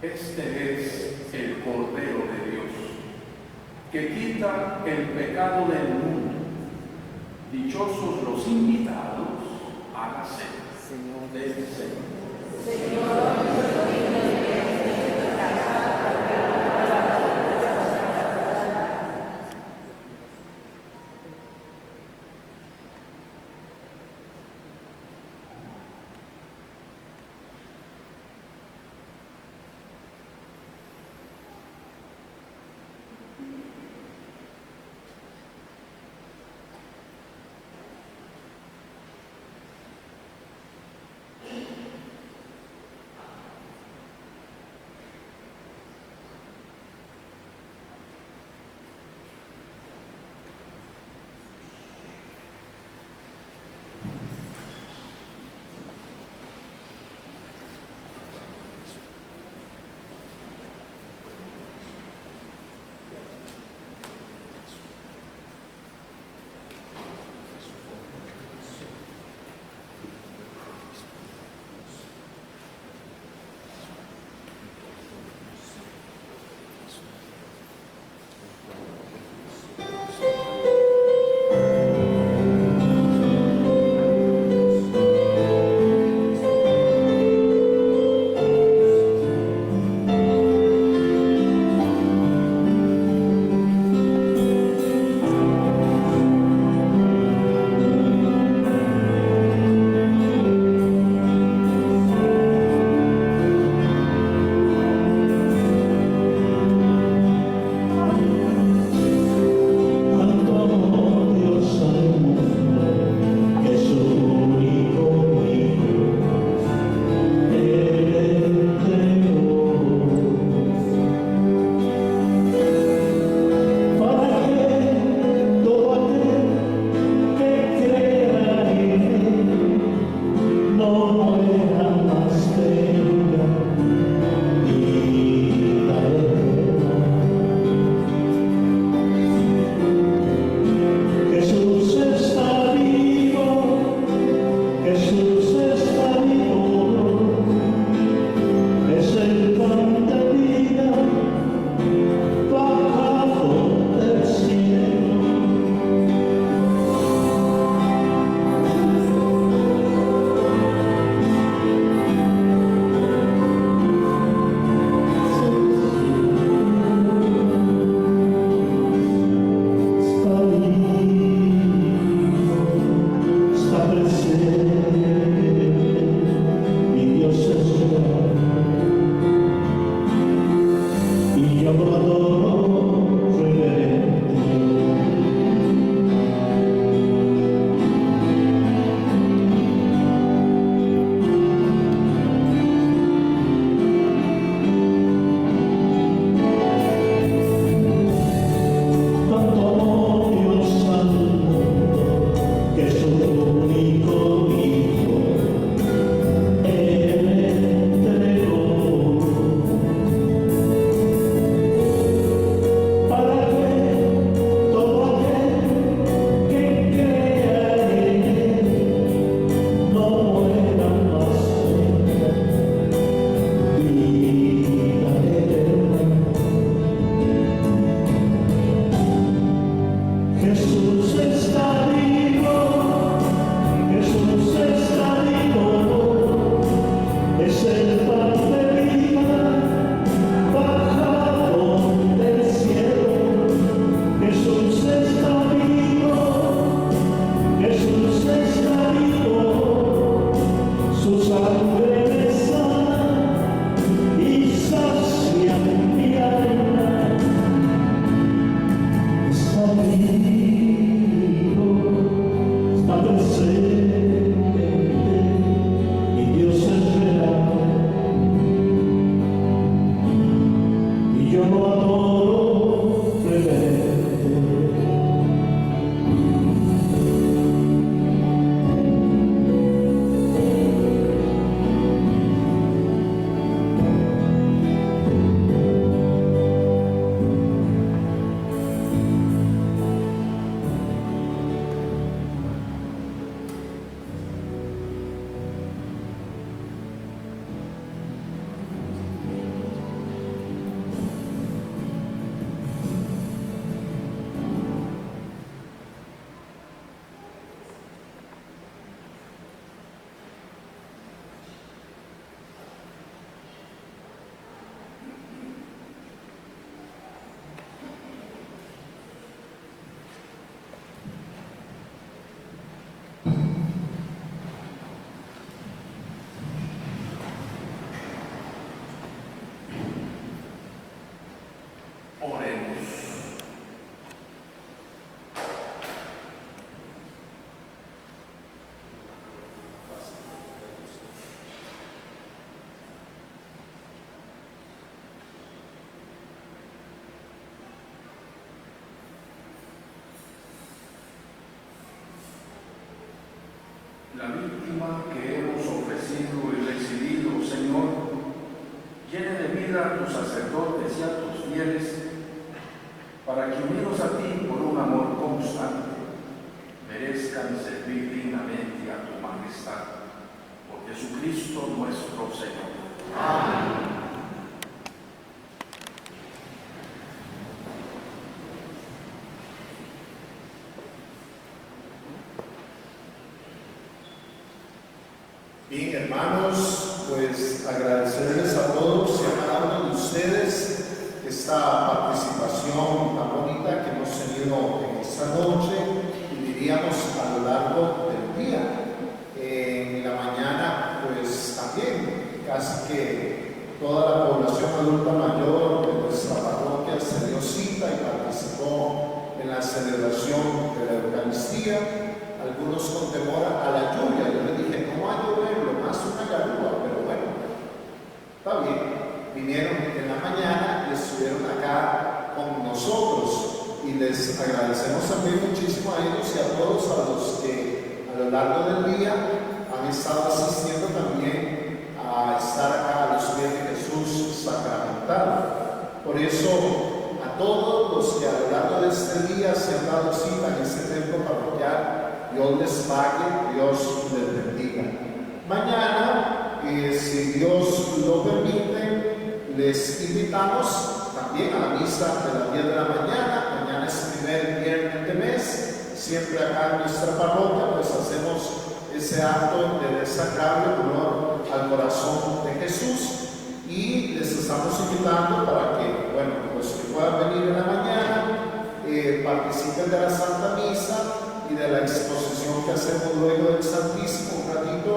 Este es el Cordero de Dios que quita el pecado del mundo. Dichosos los invitados a la cena del Señor. a tus sacerdotes y a tus fieles, para que unidos a ti por un amor constante, merezcan servir dignamente a tu majestad. Por Jesucristo nuestro Señor. Amén. Bien, hermanos, pues agradecerles a todos y a cada uno de ustedes esta participación tan bonita que hemos tenido en esta noche y diríamos a lo largo del día. En la mañana, pues también casi que toda la población adulta mayor de nuestra parroquia se dio cita y participó en la celebración de la Eucaristía. Algunos con temor a la lluvia. Yo les dije, no va a llover, lo más una garúa, pero bueno, está bien. Vinieron en la mañana y estuvieron acá con nosotros y les agradecemos también muchísimo a ellos y a todos a los que a lo largo del día han estado asistiendo también a estar acá a los pies de Jesús sacramentado. Por eso, a todos los que a lo largo de este día se han dado cita en este templo parroquial, Dios les pague, Dios les bendiga. Mañana, si Dios lo permite, les invitamos también a la misa de las 10 de la mañana. Mañana es el primer viernes de mes. Siempre acá en nuestra parroquia pues hacemos ese acto de desacrable honor al corazón de Jesús. Y les estamos invitando para que, bueno, los que puedan venir en la mañana, participen de la Santa Misa y de la exposición que hacemos luego del Santísimo, un ratito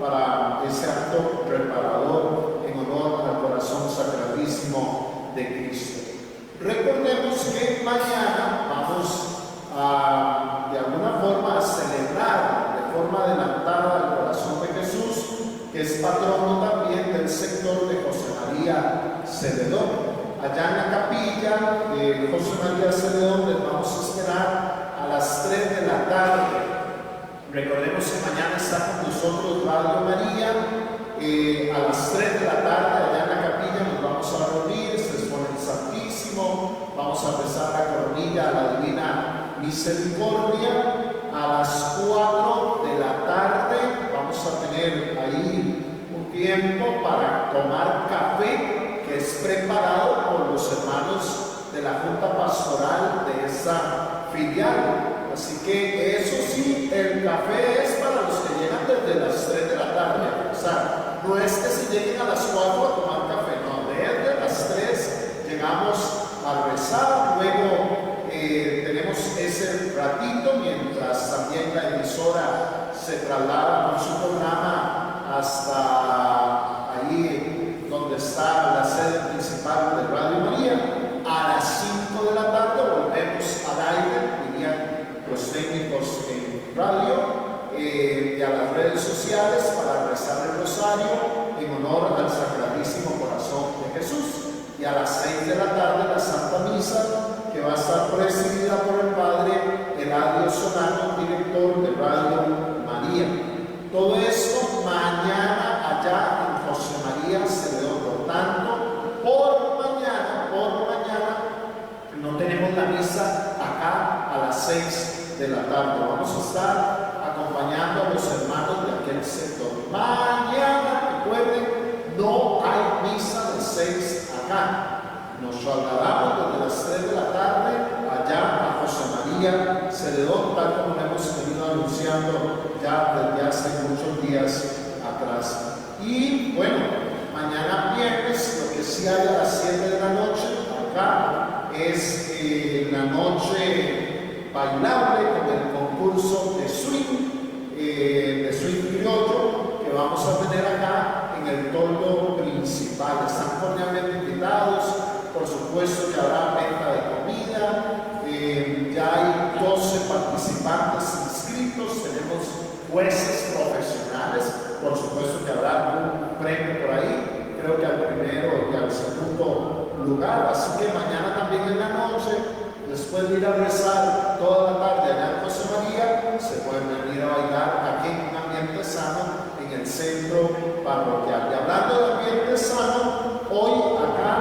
para ese acto preparador en honor al corazón sacratísimo de Cristo. Recordemos que mañana vamos a, de alguna forma, a celebrar de forma adelantada el corazón de Jesús, que es patrono también del sector de José María Celedón. Allá en la capilla de José María Celedón les vamos a esperar a las 3 de la tarde. Recordemos que mañana está con nosotros Radio María. A las 3 de la tarde allá en la capilla nos vamos a reunir, se expone el Santísimo, vamos a rezar la coronilla a la Divina Misericordia. A las 4 de la tarde vamos a tener ahí un tiempo para tomar café que es preparado por los hermanos de la Junta Pastoral de esa filial. Así que eso sí, el café es para los que llegan desde las 3 de la tarde. O sea, no es que si lleguen a las 4 a tomar café, no, desde las 3 llegamos a rezar, luego tenemos ese ratito mientras también la emisora se traslada con su programa hasta ahí donde está la sede principal de Radio María. A las 5 de la tarde volvemos al aire, dirían los técnicos en radio, y a las redes sociales para rezar el rosario en honor al Sacratísimo Corazón de Jesús. Y a las 6 de la tarde la Santa Misa, que va a estar presidida por el Padre Eladio Solano, director de Radio María. Todo esto mañana allá en José María Celedón. Por tanto, por mañana, no tenemos la misa acá a las 6 de la tarde. Vamos a estar acompañando a los hermanos de aquel sector. Mañana, recuerden, no hay misa de 6 acá. Nos trasladamos desde las 3 de la tarde allá a José María Celedón, tal como lo hemos venido anunciando ya desde hace muchos días atrás. Y bueno, mañana viernes, lo que sí hay a las 7 de la noche acá es la noche bailable con el concurso de swing criollo que vamos a tener acá en el toldo principal. Están cordialmente invitados. Por supuesto que habrá venta de comida, ya hay 12 participantes inscritos, tenemos jueces profesionales, por supuesto que habrá un premio por ahí, creo que al primero y al segundo lugar, así que mañana también en la noche, después de ir a rezar toda la tarde allá en José María, se pueden venir a bailar aquí en un ambiente sano en el centro parroquial. Y hablando de ambiente sano, hoy acá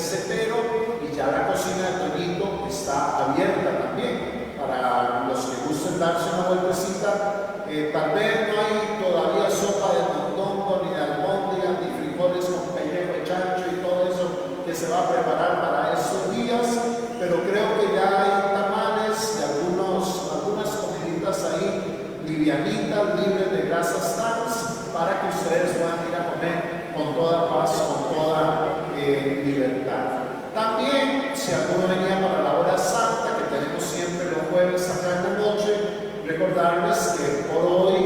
perecedero y ya la cocina de Toñito está abierta también para los que gusten darse una vueltecita. Tal vez no hay todavía sopa de mondongo, ni de albóndiga, ni frijoles con pellejo de chancho y todo eso que se va a preparar para estos días, pero creo que ya hay tamales y algunas comiditas ahí livianitas, libres de grasas trans, para que ustedes puedan ir a comer con toda paz, con toda libertad. También, si alguno venía para la hora santa, que tenemos siempre los jueves acá en la noche, recordarles que por hoy,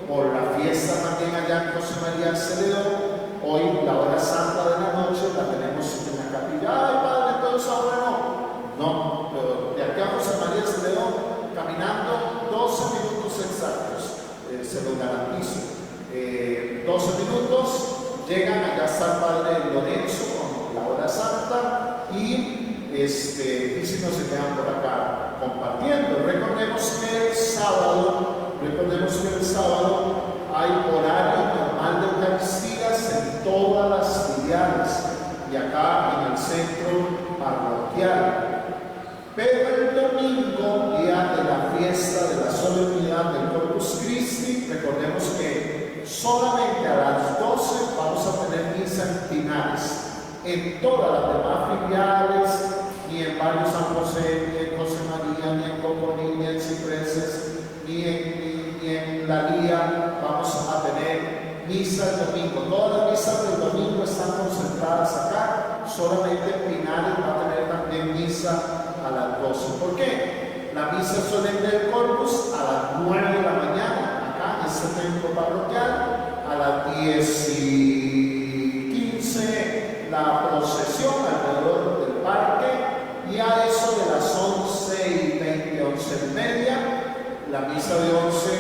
por la fiesta también allá en José María Celedón, hoy la hora santa de la noche la tenemos en la capilla. ¡Ay, padre, entonces ahora no! No, pero de aquí a José María Celedón, caminando 12 minutos exactos, se los garantizo. 12 minutos, llegan, allá está el padre Lorenzo con la hora santa y si no se quedan por acá compartiendo. Recordemos que el sábado hay horario normal de Eucaristías en todas las filiales y acá en el centro parroquial. Pero el domingo, día de la fiesta de la solemnidad del Corpus Christi, recordemos que solamente a las 12 vamos a tener misa en Pinares. En todas las demás filiales, ni en Barrio San José, ni en José María, ni en Coconí, ni en Cipreses, ni en La Lía, vamos a tener misa el domingo. Todas las misas del domingo están concentradas acá, solamente Pinares va a tener también misa a las 12. ¿Por qué? La misa solemne del Corpus a las 9 de la mañana, acá en este templo parroquial, a las 10:15 la procesión alrededor del parque, y a eso de las 11:20, 11:30, la misa de 11,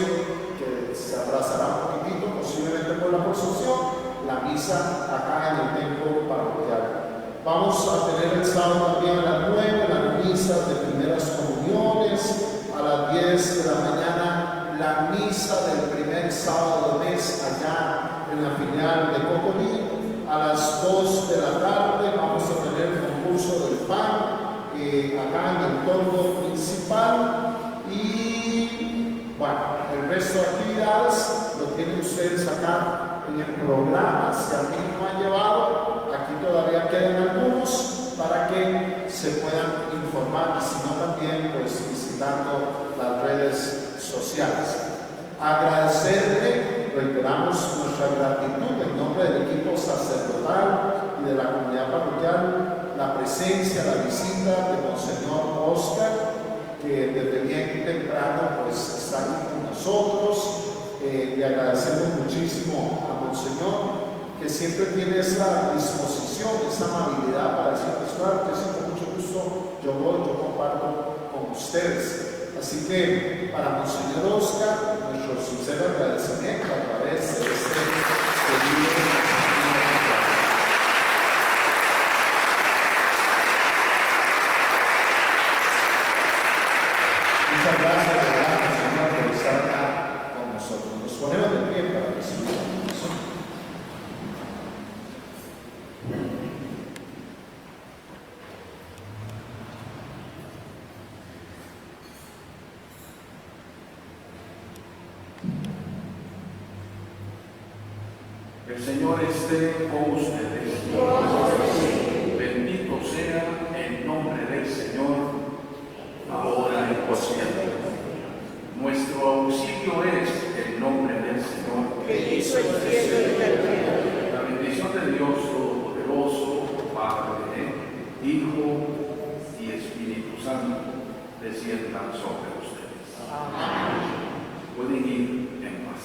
que se aplazará un poquitito, posiblemente por la procesión, la misa acá en el templo parroquial. Vamos a tener el sábado también a las 9 las misas de primeras comuniones, a las 10 de la mañana la misa del primer sábado del mes allá en la filial de Coconí, a las 2 de la tarde vamos a tener el concurso del pan acá en el torno principal, y bueno, el resto de actividades lo tienen ustedes acá en el programa. Si a mí no han llevado, aquí todavía quedan algunos para que se puedan informar, y si no también pues visitando las redes sociales. Agradecerle, reiteramos nuestra gratitud en nombre del equipo sacerdotal y de la comunidad parroquial, la presencia, la visita de Monseñor Oscar, que desde bien temprano pues está aquí con nosotros. Le agradecemos muchísimo a Monseñor, que siempre tiene esa disposición, esa amabilidad para decirles, claro que sí, con mucho gusto, yo voy, yo comparto con ustedes. Así que para Monseñor Oscar, nuestro sincero agradecimiento a través de este pedido. Muchas gracias, Señor, por estar acá con nosotros. Nos ponemos de pie para recibir la bendición. El Señor esté con ustedes. Bendito sea el nombre del Señor, ahora y por siempre. Nuestro auxilio es el nombre del Señor. La bendición de Dios Todopoderoso, Padre, Hijo y Espíritu Santo, desciendan sobre ustedes. Pueden ir en paz.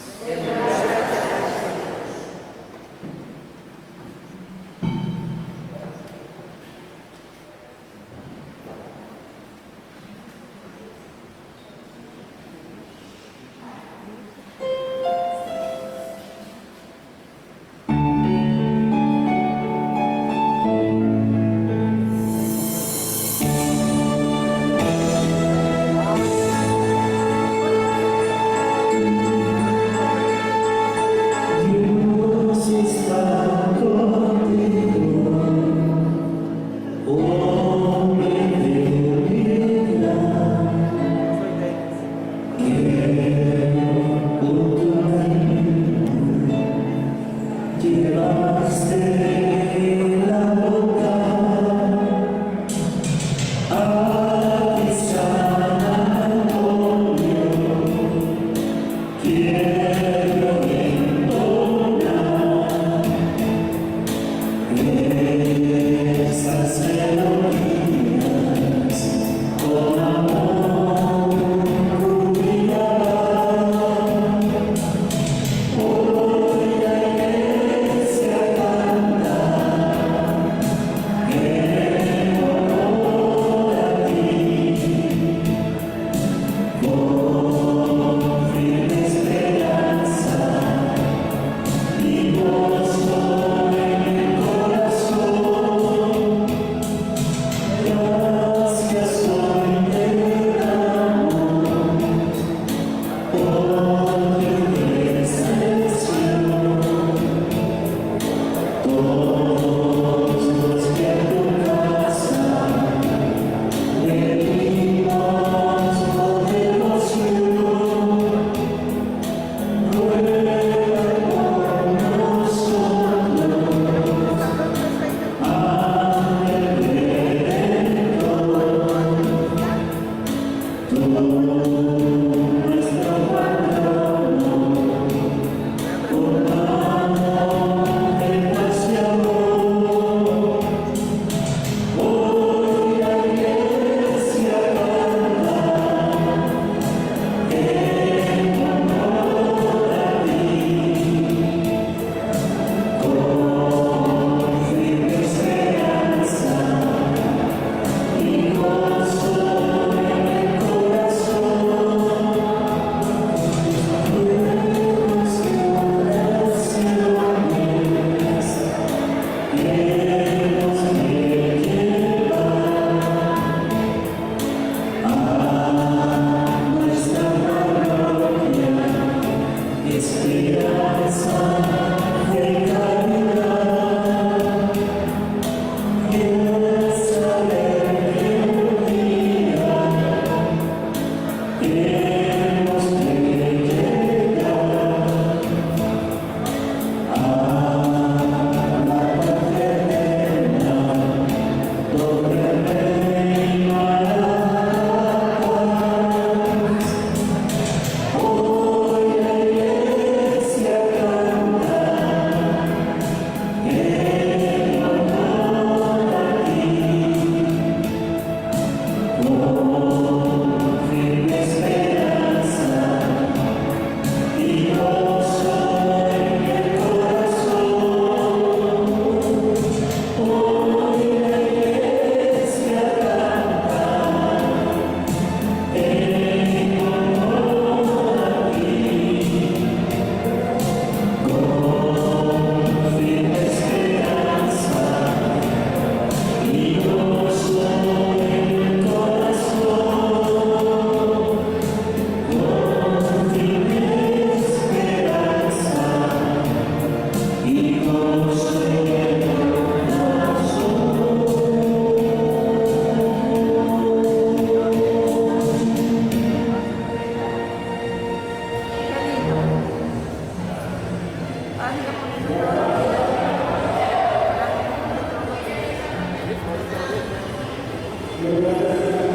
Gracias.